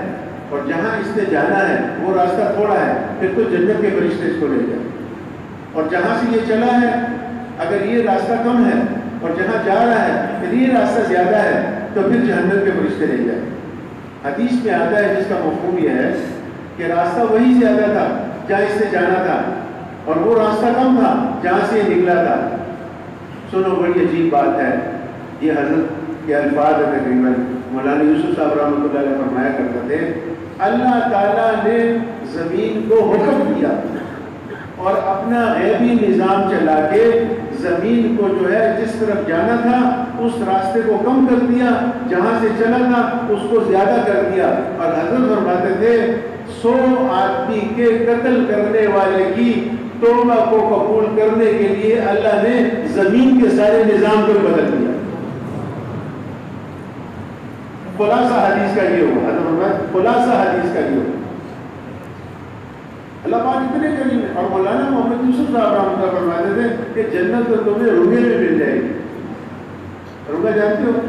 اور جہاں اس نے جانا ہے وہ راستہ تھوڑا ہے پھر تو جنت کے فرشتے اس کو لے جائیں. اور جہاں سے یہ چلا ہے اگر یہ راستہ کم ہے اور جہاں جا رہا ہے پھر یہ راستہ زیادہ ہے تو پھر جہنم کے فرشتے لے جائیں. حدیث میں آتا ہے جس کا مفہوم یہ ہے کہ راستہ وہی زیادہ تھا جہاں اس سے جانا تھا اور وہ راستہ کم تھا جہاں سے یہ نکلا تھا. سنو بڑی عجیب بات ہے، یہ حضرت کے الفاظ ہے تقریباً مولانا یوسف صاحب رحمۃ اللہ علیہ فرمایا کرتے تھے، اللہ تعالیٰ نے زمین کو حکم دیا اور اپنا غیبی نظام چلا کے زمین کو جو ہے جس طرف جانا تھا اس راستے کو کم کر دیا، جہاں سے چلا تھا اس کو زیادہ کر دیا. اور حضرت فرماتے تھے 100 آدمی کے قتل کرنے والے کی توبہ کو قبول کرنے کے لیے اللہ نے زمین کے سارے نظام کو بدل دیا. خلاصہ حدیث کا یہ ہوا، خلاصہ حدیث کا یہ ہوا. اللہ پاک اتنے کریم ہے. اور مولانا محمد یوسف صاحب رحمۃ اللہ فرماتے تھے کہ جنت تو تمہیں رنگے میں مل جائے گی. رنگا جانتے ہو؟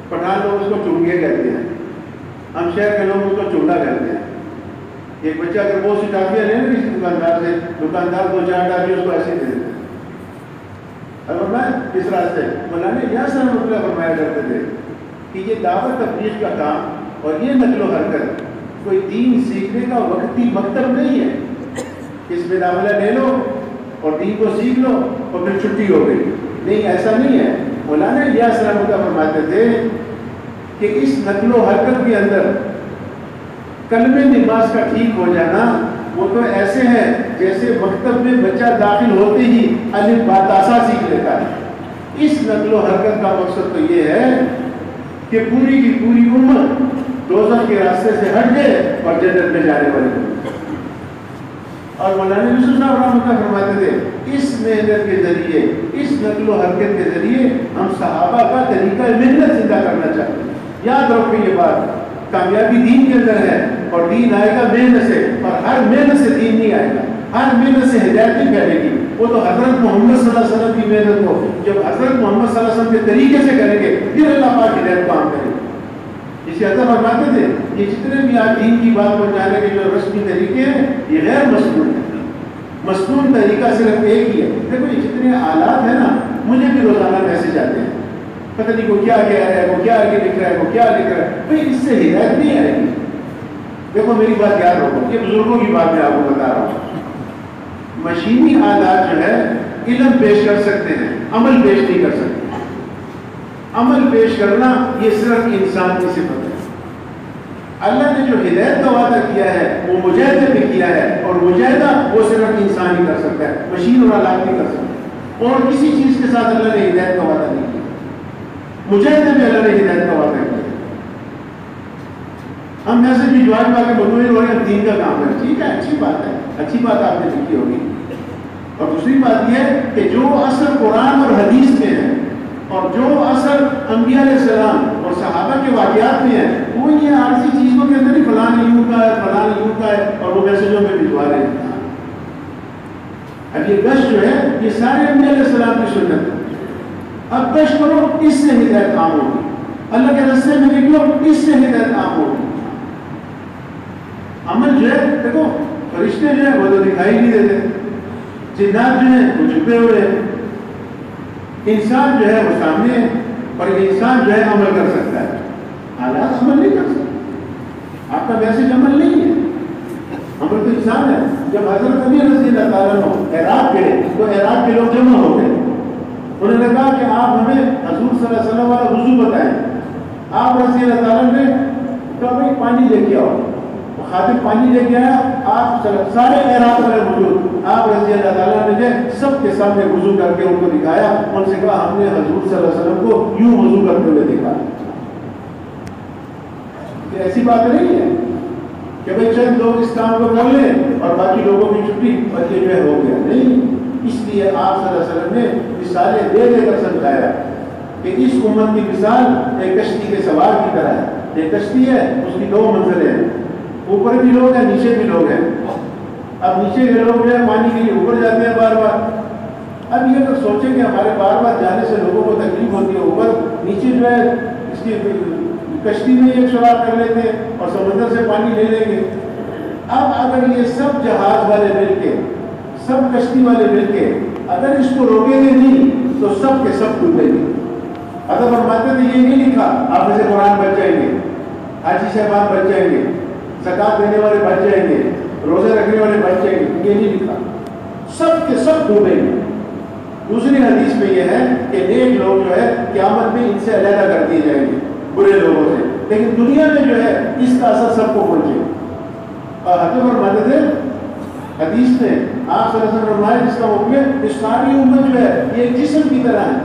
پٹھان لوگ اس کو چونگے کہتے ہیں، ہم شہر کے لوگ اس کو چونگا کہتے ہیں. ایک بچہ اگر وہ سی ٹافیاں لے نا کسی دکاندار سے، دکاندار 2-4 ٹافی اس کو ایسے دے دیتے ہیں. اور فرمایا اس راستے مولانا یہاں سے رحمۃ اللہ فرمایا کرتے تھے کہ یہ دعوت تبلیغ کا کام اور یہ نقل و حرکت کوئی دین سیکھنے کا وقتی مکتب نہیں ہے. اس میں داخلہ لے لو اور دین کو سیکھ لو اور پھر چھٹی ہو گئی. نہیں، ایسا نہیں ہے. مولانا الیاس رحمۃ اللہ فرماتے تھے کہ اس نقل و حرکت کے اندر کلمہ نماز کا ٹھیک ہو جانا وہ تو ایسے ہے جیسے مکتب میں بچہ داخل ہوتے ہی الف با تا سا سیکھ لیتا ہے. اس نقل و حرکت کا مقصد تو یہ ہے کہ پوری کی پوری امت دوزخ کے راستے سے ہٹ گئے اور جنت میں جانے والے ہوں. اور مولانا یوسف صاحب رحمۃ اللہ فرماتے تھے اس محنت کے ذریعے، اس نقل و حرکت کے ذریعے ہم صحابہ کا طریقہ محنت زندہ کرنا چاہتے ہیں. یاد رکھو یہ بات، کامیابی دین کے اندر ہے اور دین آئے گا محنت سے. اور ہر محنت سے دین نہیں آئے گا، ہر محنت سے ہدایت نہیں پھیلے گی. وہ تو حضرت محمد صلی اللہ علیہ وسلم کی محنت کو جب حضرت محمد صلی اللہ علیہ وسلم کے طریقے سے کریں گے پھر اللہ پاک ہدایت کام کرے گا. جسے حضرت فرماتے تھے یہ جتنے بھی آپ دین کی بات پہنچانے کے جو رسمی طریقے ہیں یہ غیر مسنون ہے. مسنون طریقہ صرف ایک ہی ہے. دیکھو یہ جتنے آلات ہیں نا، مجھے بھی روزانہ میسج آتے ہیں، پتہ نہیں کو کیا کہہ رہا ہے، وہ کیا آگے لکھ رہا ہے، وہ کیا لکھ رہا ہے. بھائی اس سے ہدایت نہیں آئے گی. دیکھو میری بات یاد رکھو، یہ بزرگوں کی بات میں آپ کو بتا رہا ہوں. مشینی آلات جو ہے علم پیش کر سکتے ہیں، عمل پیش نہیں کر سکتے. عمل پیش کرنا یہ صرف انسان کی صفت ہے. اللہ نے جو ہدایت کا وعدہ کیا ہے وہ مجاہدے میں کیا ہے، اور مجاہدہ وہ صرف انسان ہی کر سکتا ہے، مشین اور آلات نہیں کر سکتے. اور کسی چیز کے ساتھ اللہ نے ہدایت کا وعدہ نہیں کیا. مجاہدے میں اللہ نے ہدایت کا وعدہ کیا. ہم ایسے بھی جواب پا کے بطور ہو رہے ہیں دین کا کام ہے، ٹھیک ہے، اچھی بات ہے، اچھی بات آپ نے لکھی ہوگی. اور دوسری بات یہ ہے کہ جو اثر قرآن اور حدیث میں ہے اور جو اثر انبیاء علیہ السلام اور صحابہ کے واقعات میں ہے وہ یہ عارضی چیزوں کے اندر ہی فلاں یوں کا ہے، فلاں یوں کا ہے، اور وہ میسجوں میں بھجوا رہے ہیں. اب یہ گشت جو ہے یہ سارے انبیاء علیہ السلام کی سنت ہے. اب گشت کرو، اس سے ہدایت عام ہوگی. اللہ کے راستے میں نکلو، اس سے ہدایت عام ہوگی. عمل جو ہے دیکھو، فرشتے جو ہیں وہ تو دکھائی نہیں دیتے، جنات جو ہیں وہ چھپے ہوئے ہیں، انسان جو ہے وہ سامنے ہے. اور انسان جو ہے عمل کر سکتا ہے، حالات عمل نہیں کر سکتا. آپ کا میسج عمل نہیں ہے، عمل تو انسان ہے. جب حضرت علی رضی اللہ تعالیٰ عنہ عراق گئے تو عراق کے لوگ جمع ہو گئے. انہوں نے کہا کہ آپ ہمیں حضور صلی اللہ علیہ وسلم والا وضو بتائیں. آپ رضی اللہ تعالیٰ نے کہا بھائی پانی لے کے آؤ. خادم پانی لے کے آیا. آپ سارے عراق والے موجود، آپ رضی اللہ تعالیٰ نے سب کے سامنے وضو کر کے ان کو دکھایا. ان سے کہا ہم نے حضور صلی اللہ علیہ وسلم کو یوں وضو کرتے ہوئے دیکھا. ایسی بات نہیں ہے کہ بھائی چند لوگ اس کام کو کر لیں اور باقی لوگوں کی چھٹی اور یہ جو ہو گیا. نہیں، اس لیے آپ صلی اللہ علیہ وسلم نے مثالیں دے دے کر سمجھایا کہ اس امت کی مثال ایک کشتی کے سوار کی طرح ہے. ایک کشتی ہے، اس کی 2 منزلیں ہیں، اوپر بھی لوگ ہیں نیچے بھی لوگ ہیں. اب نیچے کے لوگ جو ہے پانی کے لیے اوپر جاتے ہیں بار بار. اب یہ اگر سوچیں کہ ہمارے بار بار جانے سے لوگوں کو تکلیف ہوتی ہے، اوپر نیچے جو ہے اس کی کشتی میں ایک سوار کر لیتے ہیں اور سمندر سے پانی لے لیں گے. اب اگر یہ سب جہاز والے مل کے، سب کشتی والے مل کے اگر اس کو روکیں گے نہیں تو سب کے سب ڈوبیں گے. اگر فرماتے تھے یہ نہیں لکھا آپ میں سے قرآن بچ جائیں گے، حاجی صاحبان بچ جائیں گے، زکات دینے والے بچ جائیں گے، روزے رکھنے والے بچ جائیں گے، یہ نہیں لکھا. سب کے سب ڈوبیں گے. دوسری حدیث میں یہ ہے کہ نیک لوگ جو ہے قیامت میں ان سے علیحدہ کر دیے جائیں گے برے لوگوں سے، لیکن دنیا میں جو ہے اس کا اثر سب کو پہنچے. اور حضرت فرماتے تھے حدیث میں آپ صلی اللہ علیہ وسلم فرمایا جس کا حکم ہے کہ ساری امت جو ہے یہ ایک جسم کی طرح ہے.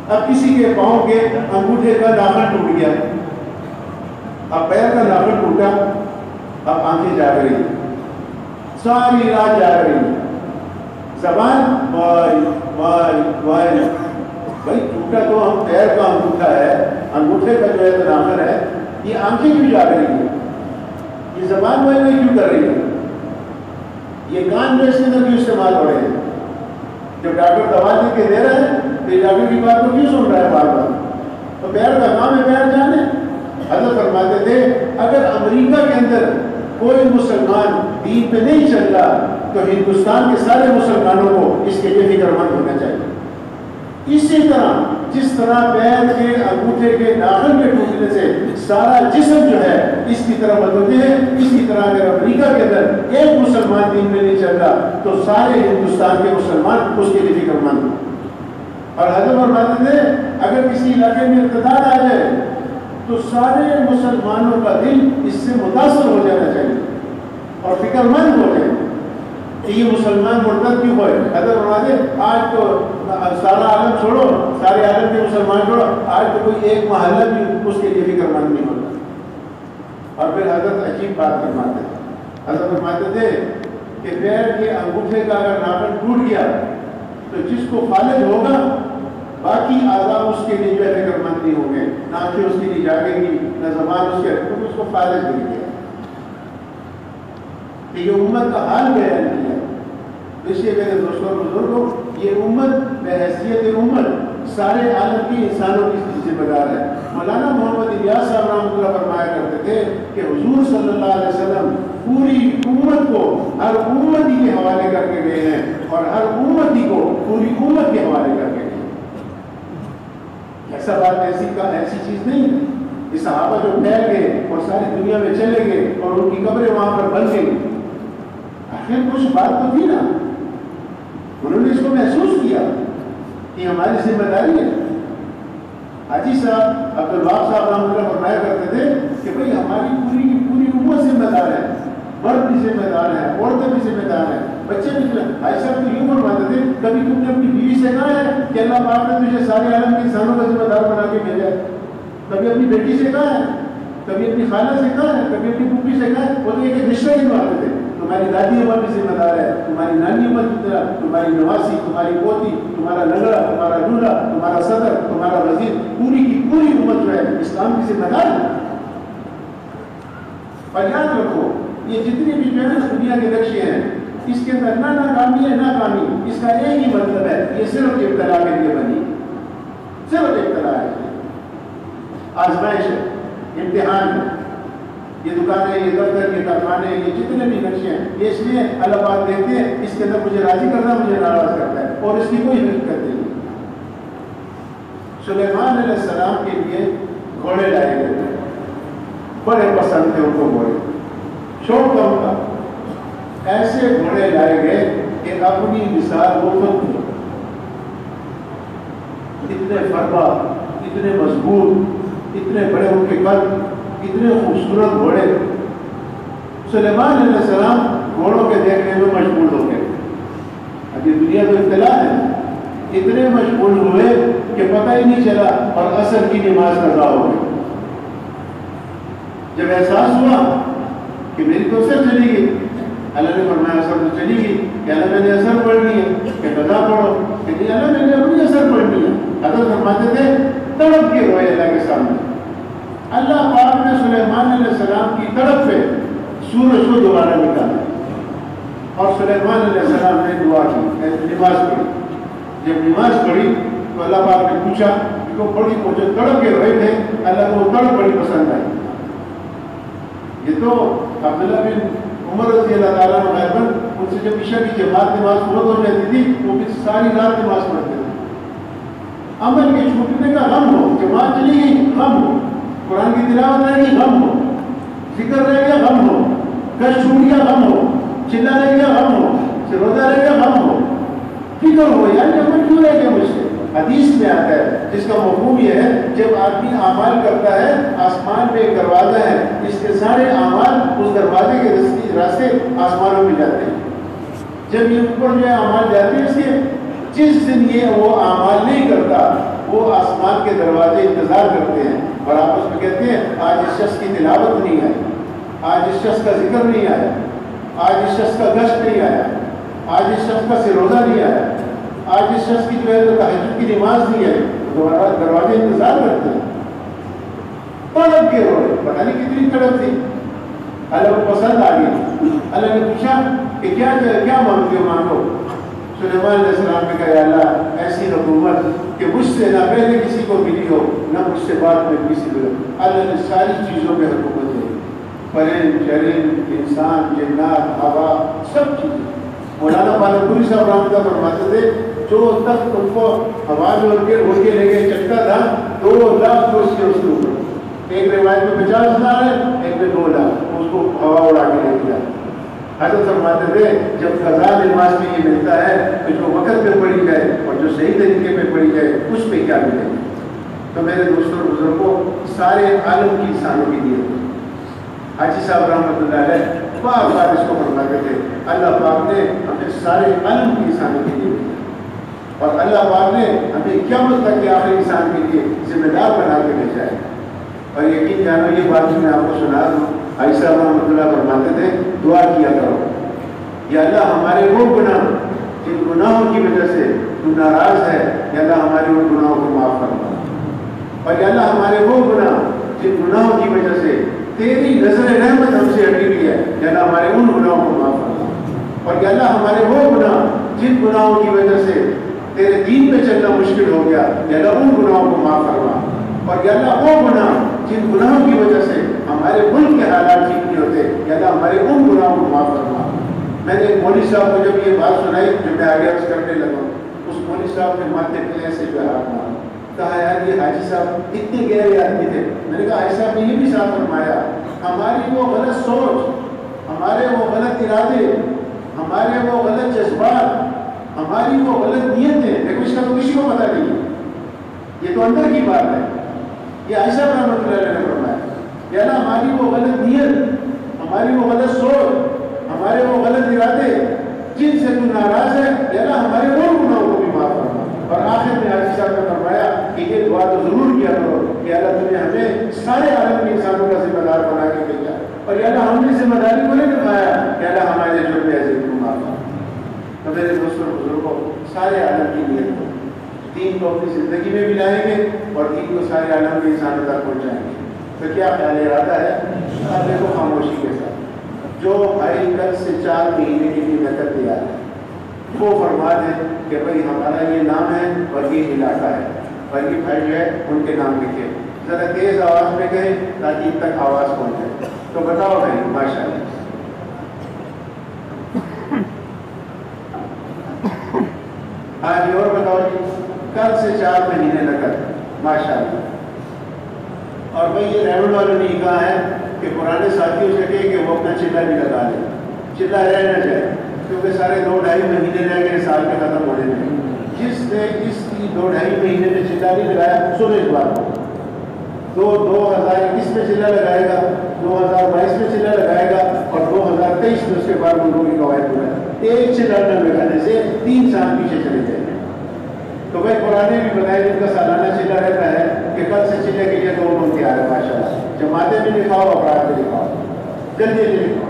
اب کسی کے پاؤں کے انگوٹھے کا ناخن ٹوٹ گیا، اب پیر کا ناخن ٹوٹا، اب آنکھیں جا رہی ساری رات جا رہی، زبان وائے وائے وائے. بھائی ٹوٹا تو ہم پیر کا انگوٹھا ہے، انگوٹھے کا جو ہے ناخن ہے، یہ آنکھیں کیوں جا رہی ہیں؟ یہ زبان وائے کیوں کر رہی ہے؟ یہ کان جو اس کے اندر کیوں استعمال ہو رہے ہیں؟ جب ڈاکٹر دوا لکھ کے دے رہے ہیں تو یہ ڈاکٹر کی بات کو کیوں سن رہا ہے بار بار؟ تو پیر کا کام ہے پیر جانے. حضرت فرماتے تھے اگر امریکہ کے اندر کوئی مسلمان دین پہ نہیں چل رہا تو ہندوستان کے سارے مسلمانوں کو اس کے لیے فکر مند ہونا چاہیے. اسی طرح جس طرح پیر کے انگوٹھے کے ناخن کے ٹوٹنے سے سارا جسم جو ہے اس کی طرح بدلتے ہیں، اسی طرح اگر امریکہ کے اندر ایک مسلمان دین میں نہیں چل رہا تو سارے ہندوستان کے مسلمان اس کے لیے فکر مند ہیں. اور حضرت فرماتے تھے اگر کسی علاقے میں اقتدار آ جائے تو سارے مسلمانوں کا دل اس سے متاثر ہو جانا چاہیے اور فکر مند ہو جائے کہ یہ مسلمان مرتد کیوں ہوئے. حضرت فرماتے آج تو سارا عالم چھوڑو، سارے عالم کے مسلمان چھوڑو، آج تو کوئی ایک محلہ بھی اس کے لیے فکر مند نہیں ہوتا. اور پھر حضرت عجیب بات فرماتے ہیں. حضرت فرماتے تھے کہ پیر کے انگوٹھے کا اگر ناخن ٹوٹ گیا تو جس کو فالج ہوگا باقی اعضاء اس کے لیے جو ہے فکر مند نہیں ہوں گے، نہ آنکھیں اس کے لیے جاگیں گی، نہ زبان اس کے، کیونکہ اس کو فالج مل گیا. کہ یہ امت کا حال بیان کیا. اس لیے میرے دوستوں اور بزرگوں یہ امت بحیثیت امت سارے عالم کی انسانوں کی ذمہ دار ہے. مولانا محمد الیاس صاحب رحمۃ اللہ فرمایا کرتے تھے کہ حضور صلی اللہ علیہ وسلم پوری امت کو ہر امتی کے حوالے کر کے گئے ہیں اور ہر امتی کو پوری امت کے حوالے کر کے گئے. ایسا بات ایسی چیز نہیں ہے. یہ صحابہ جو پھیل گئے اور ساری دنیا میں چلے گئے اور ان کی قبریں وہاں پر بن گئی، آخر کچھ بات تو تھی نا. انہوں نے اس کو محسوس کیا کہ ہماری ذمہ داری ہے. حاجی صاحب عبدالوہاب صاحب رحمۃ اللہ فرمایا کرتے تھے کہ بھئی ہماری پوری کی پوری امت ذمہ دار ہے، مرد بھی ذمہ دار ہے، عورتیں بھی ذمہ دار ہیں، بچے بھی. حاجی صاحب تو یوں فرماتے تھے کبھی تم نے اپنی بیوی سے کہا ہے کہ اللہ پاک نے تجھے سارے عالم کے انسانوں کا ذمہ دار بنا کے بھیجا ہے؟ کبھی اپنی بیٹی سے کہا ہے، کبھی اپنی خالہ سے کہا ہے، کبھی اپنی پھوپھی سے کہا ہے؟ وہ تو ایک رشتہ ہی نبھاتے تھے. تمہاری دادی امت بھی ذمہ دار ہے، تمہاری نانی امت کی طرح، تمہاری نواسی، تمہاری پوتی، تمہارا لنگڑا، تمہارا لولہ، تمہارا صدر، تمہارا وزیر، پوری کی پوری امت جو ہے اسلام کی ذمہ دار ہے. اور یاد رکھو یہ جتنی بھی جو ہے دنیا کے نقشے ہیں اس کے اندر نہ ناکامی ہے نہ کامی، اس کا ایک ہی مطلب ہے یہ صرف ابتلا کے لیے بنی، صرف ابتلا ہے، آزمائش ہے، امتحان ہے. یہ دکانیں، یہ دفتر، یہ کارخانے، یہ جتنے بھی نقشے ہیں یہ اس لیے اللہ پاک دیکھتے ہیں اس کے اندر مجھے راضی کرتا ہے، مجھے ناراض کرتا ہے، اور اس کی کوئی حقیقت نہیں. سلیمان علیہ السلام کے لیے گھوڑے لائے گئے تھے، بڑے پسند تھے ان کو گھوڑے، شوق تھا ان کا. ایسے گھوڑے لائے گئے کہ اپنی مثال وہ خود تھی. اتنے فربا، اتنے مضبوط، اتنے بڑے ان کے قد، اتنے خوبصورت گھوڑے. سلیمان علیہ السلام گھوڑوں کے دیکھنے میں مشغول ہو گئے. اب یہ دنیا تو ابتلا ہے، اتنے مشغول ہوئے کہ پتہ ہی نہیں چلا اور عصر کی نماز قضا ہو گئی. جب احساس ہوا کہ میری تو عصر چلی گئی، اللہ نے فرمایا عصر تو چلی گئی، کہ اللہ میں نے عصر پڑھنی ہے کہ قضا پڑھو، کہ نہیں اللہ میں نے اپنی عصر پڑھنی ہے. حضرت فرماتے تھے تڑپ کے روئے اللہ کے سامنے. اللہ پاک نے سلیمان علیہ السلام کی طرف سے سورج کو دوبارہ نکالا اور سلیمان علیہ السلام نے دعا کی، نماز پڑھی. جب نماز پڑھی تو اللہ پاک نے پوچھا کہ وہ بڑی جو تڑپ کے روئے تھے اللہ کو وہ تڑپ بڑی پسند آئی. یہ تو عبداللہ بن عمر رضی اللہ تعالیٰ عنہ ان سے جب عشاء کی جماعت نماز پورت ہو جاتی تھی وہ بھی ساری رات نماز پڑھتے تھے. عمل کے چھوٹنے کا غم ہو، جماعت چلی گئی غم ہو، قرآن کی تلاوت رہ گئی غم ہو، ذکر رہ گیا غم ہو، گش چھوٹ گیا غم ہو، چلا رہ گیا غم ہو، روزہ رہ گیا غم ہو، فکر ہو یار جب ہے کہ مجھ سے حدیث میں آتا ہے، جس کا مفہوم یہ ہے جب آدمی اعمال کرتا ہے، آسمان پہ ایک دروازہ ہے، اس کے سارے اعمال اس دروازے کے راستے آسمانوں میں جاتے ہیں. جب یہ اوپر جو ہے اعمال جاتے ہیں اس کے، جس دن یہ وہ اعمال نہیں کرتا وہ آسمان کے دروازے انتظار کرتے ہیں اور آپس میں کہتے ہیں آج اس شخص کی تلاوت نہیں آئی، آج اس شخص کا ذکر نہیں آیا، آج اس شخص کا گشت نہیں آیا، آج اس شخص کا سروزہ نہیں آیا، آج اس شخص کی جو ہے تہجد کی نماز نہیں آئی. دروازے انتظار کرتے ہیں، تڑپ کے رو رہے، پتہ نہیں کتنی تڑپ تھی. اللہ کو پسند آ گئی. اللہ نے پوچھا کہ کیا مانگتے ہو؟ مانگو. سلیمان علیہ السلام نے کہا یا اللہ ایسی حکومت کہ مجھ سے نہ پہلے کسی کو ملی ہو نہ مجھ سے بعد میں کسی کو. اللہ نے ساری چیزوں پہ حکومت دی، پرند چرند انسان جنات ہوا سب چیزیں. مولانا پالنپوری صاحب رحمۃ اللہ فرماتے تھے جو تخت ان کو ہوا میں اڑ کے لے کے چکتا تھا 2 لاکھ کوس کے اس کے اوپر. ایک روایت میں 50,000 ہے، ایک میں 2 لاکھ، اس کو ہوا اڑا کے لے گیا. حضرت فرماتے تھے جب قضا نماز میں یہ ملتا ہے کہ جو وقت پہ پڑھی جائے اور جو صحیح طریقے پہ پڑھی جائے اس پہ کیا ملے گا. تو میرے دوستوں اور بزرگوں سارے عالم کی انسانوں کے لیے حاجی صاحب رحمۃ اللہ علیہ بار بار اس کو فرماتے تھے اللہ پاک نے ہمیں سارے عالم کی انسانوں کے لیے اور اللہ پاک نے ہمیں قیامت تک کے آخری انسان کے لیے ذمہ دار بنا کے بھیجا ہے. اور یقین جانو یہ بات میں آپ کو سنا دوں، حاجی صاحب رحمۃ اللہ فرماتے تھے دعا کیا کرو یا اللہ ہمارے وہ گناہ جن گناہوں کی وجہ سے تو ناراض ہے، یا اللہ ہمارے ان گناہوں کو معاف فرما، اور یا اللہ ہمارے وہ گناہ جن گناہوں کی وجہ سے تیری نظر رحمت ہم سے ہٹی ہوئی ہے، یا اللہ ہمارے ان گناہوں کو معاف فرما، اور یا اللہ ہمارے وہ گناہ جن گناہوں کی وجہ سے تیرے دین پہ چلنا مشکل ہو گیا، یا اللہ ان گناہوں کو معاف فرما، اور یا اللہ وہ گناہ جن گناہوں کی وجہ سے ہمارے ملک کے حالات ٹھیک نہیں ہوتے، یا اللہ ہمارے ان گناہوں کو معاف فرما. میں نے ایک مولوی صاحب کو جب یہ بات سنائی جب میں آگے عرض کرنے لگا، اس مولوی صاحب نے ماتھے پہ ایسے جو ہاتھ مارا، کہا یار یہ حاجی صاحب اتنے گہرے آدمی تھے. میں نے کہا حاجی صاحب نے یہ بھی ساتھ فرمایا ہماری وہ غلط سوچ، ہمارے وہ غلط ارادے، ہمارے وہ غلط جذبات، ہماری وہ غلط نیتیں، دیکھو اس کا تو کسی کو پتہ نہیں ہے، یہ تو اندر کی بات ہے. یہ عائشہ رحمۃ اللہ علیہ نے فرمایا کہ اللہ ہماری وہ غلط نیت، ہماری وہ غلط سوچ، ہمارے وہ غلط ارادے جن سے تو ناراض ہے، یا اللہ ہمارے وہ گناہوں کو بھی معاف کرنا. اور آخر میں حاجی صاحب نے فرمایا کہ یہ دعا تو ضرور کیا کرو کہ اللہ تم نے ہمیں سارے عالم کے انسانوں کا ذمہ دار بنا کے بھیجا، اور یا اللہ ہم نے ذمہ داری کو نہیں نبھایا کہ اللہ ہمارے جرم عظیم کو معاف کرنا. تو میرے دوستوں بزرگوں سارے عالم کی نیت کو دین کو اپنی زندگی میں بھی لائیں گے اور دین کو سارے عالم کے انسانوں تک پہنچائیں گے. تو کیا خیال ارادہ ہے؟ آپ دیکھو خاموشی کے ساتھ جو بھائی کل سے 4 مہینے کے لیے نقد تیار ہے وہ فرما دیں کہ بھائی ہمارا یہ نام ہے اور یہ علاقہ ہے اور یہ بھائی جو ہے ان کے نام لکھے، ذرا تیز آواز میں کہیں تاکہ ان تک آواز پہنچ جائے. تو بتاؤ بھائی ماشاء اللہ. ہاں جی اور بتاؤ جی. کل سے 4 مہینے نقد ماشاء اللہ. اور بھائی یہ ریمنڈ والوں نے کہا ہے کہ پرانے ساتھیوں سے کہے کہ وہ اپنا چلہ بھی لگا لیں، چلہ رہ نہ جائے کیونکہ سارے 2-2.5 مہینے رہ گئے سال کے ختم ہونے میں. جس نے اس کی 2-2.5 مہینے میں چلہ نہیں لگایا سنو اس بات کو، 2021 میں چلہ لگائے گا، 2022 میں چلہ لگائے گا اور 2023 میں اس کے بعد ملکوں کی قواعد بنائے. ایک چلہ نہ لگانے سے 3 سال پیچھے چلے جائیں گے. تو بھائی قرآن بھی بتائے جن کا سالانہ چلہ رہتا ہے کہ کل سے چلے کے لیے 2 تیار ہے ماشاء اللہ. جماعتیں بھی لکھاؤ، افراد بھی لکھاؤ، جلدی جلدی لکھاؤ.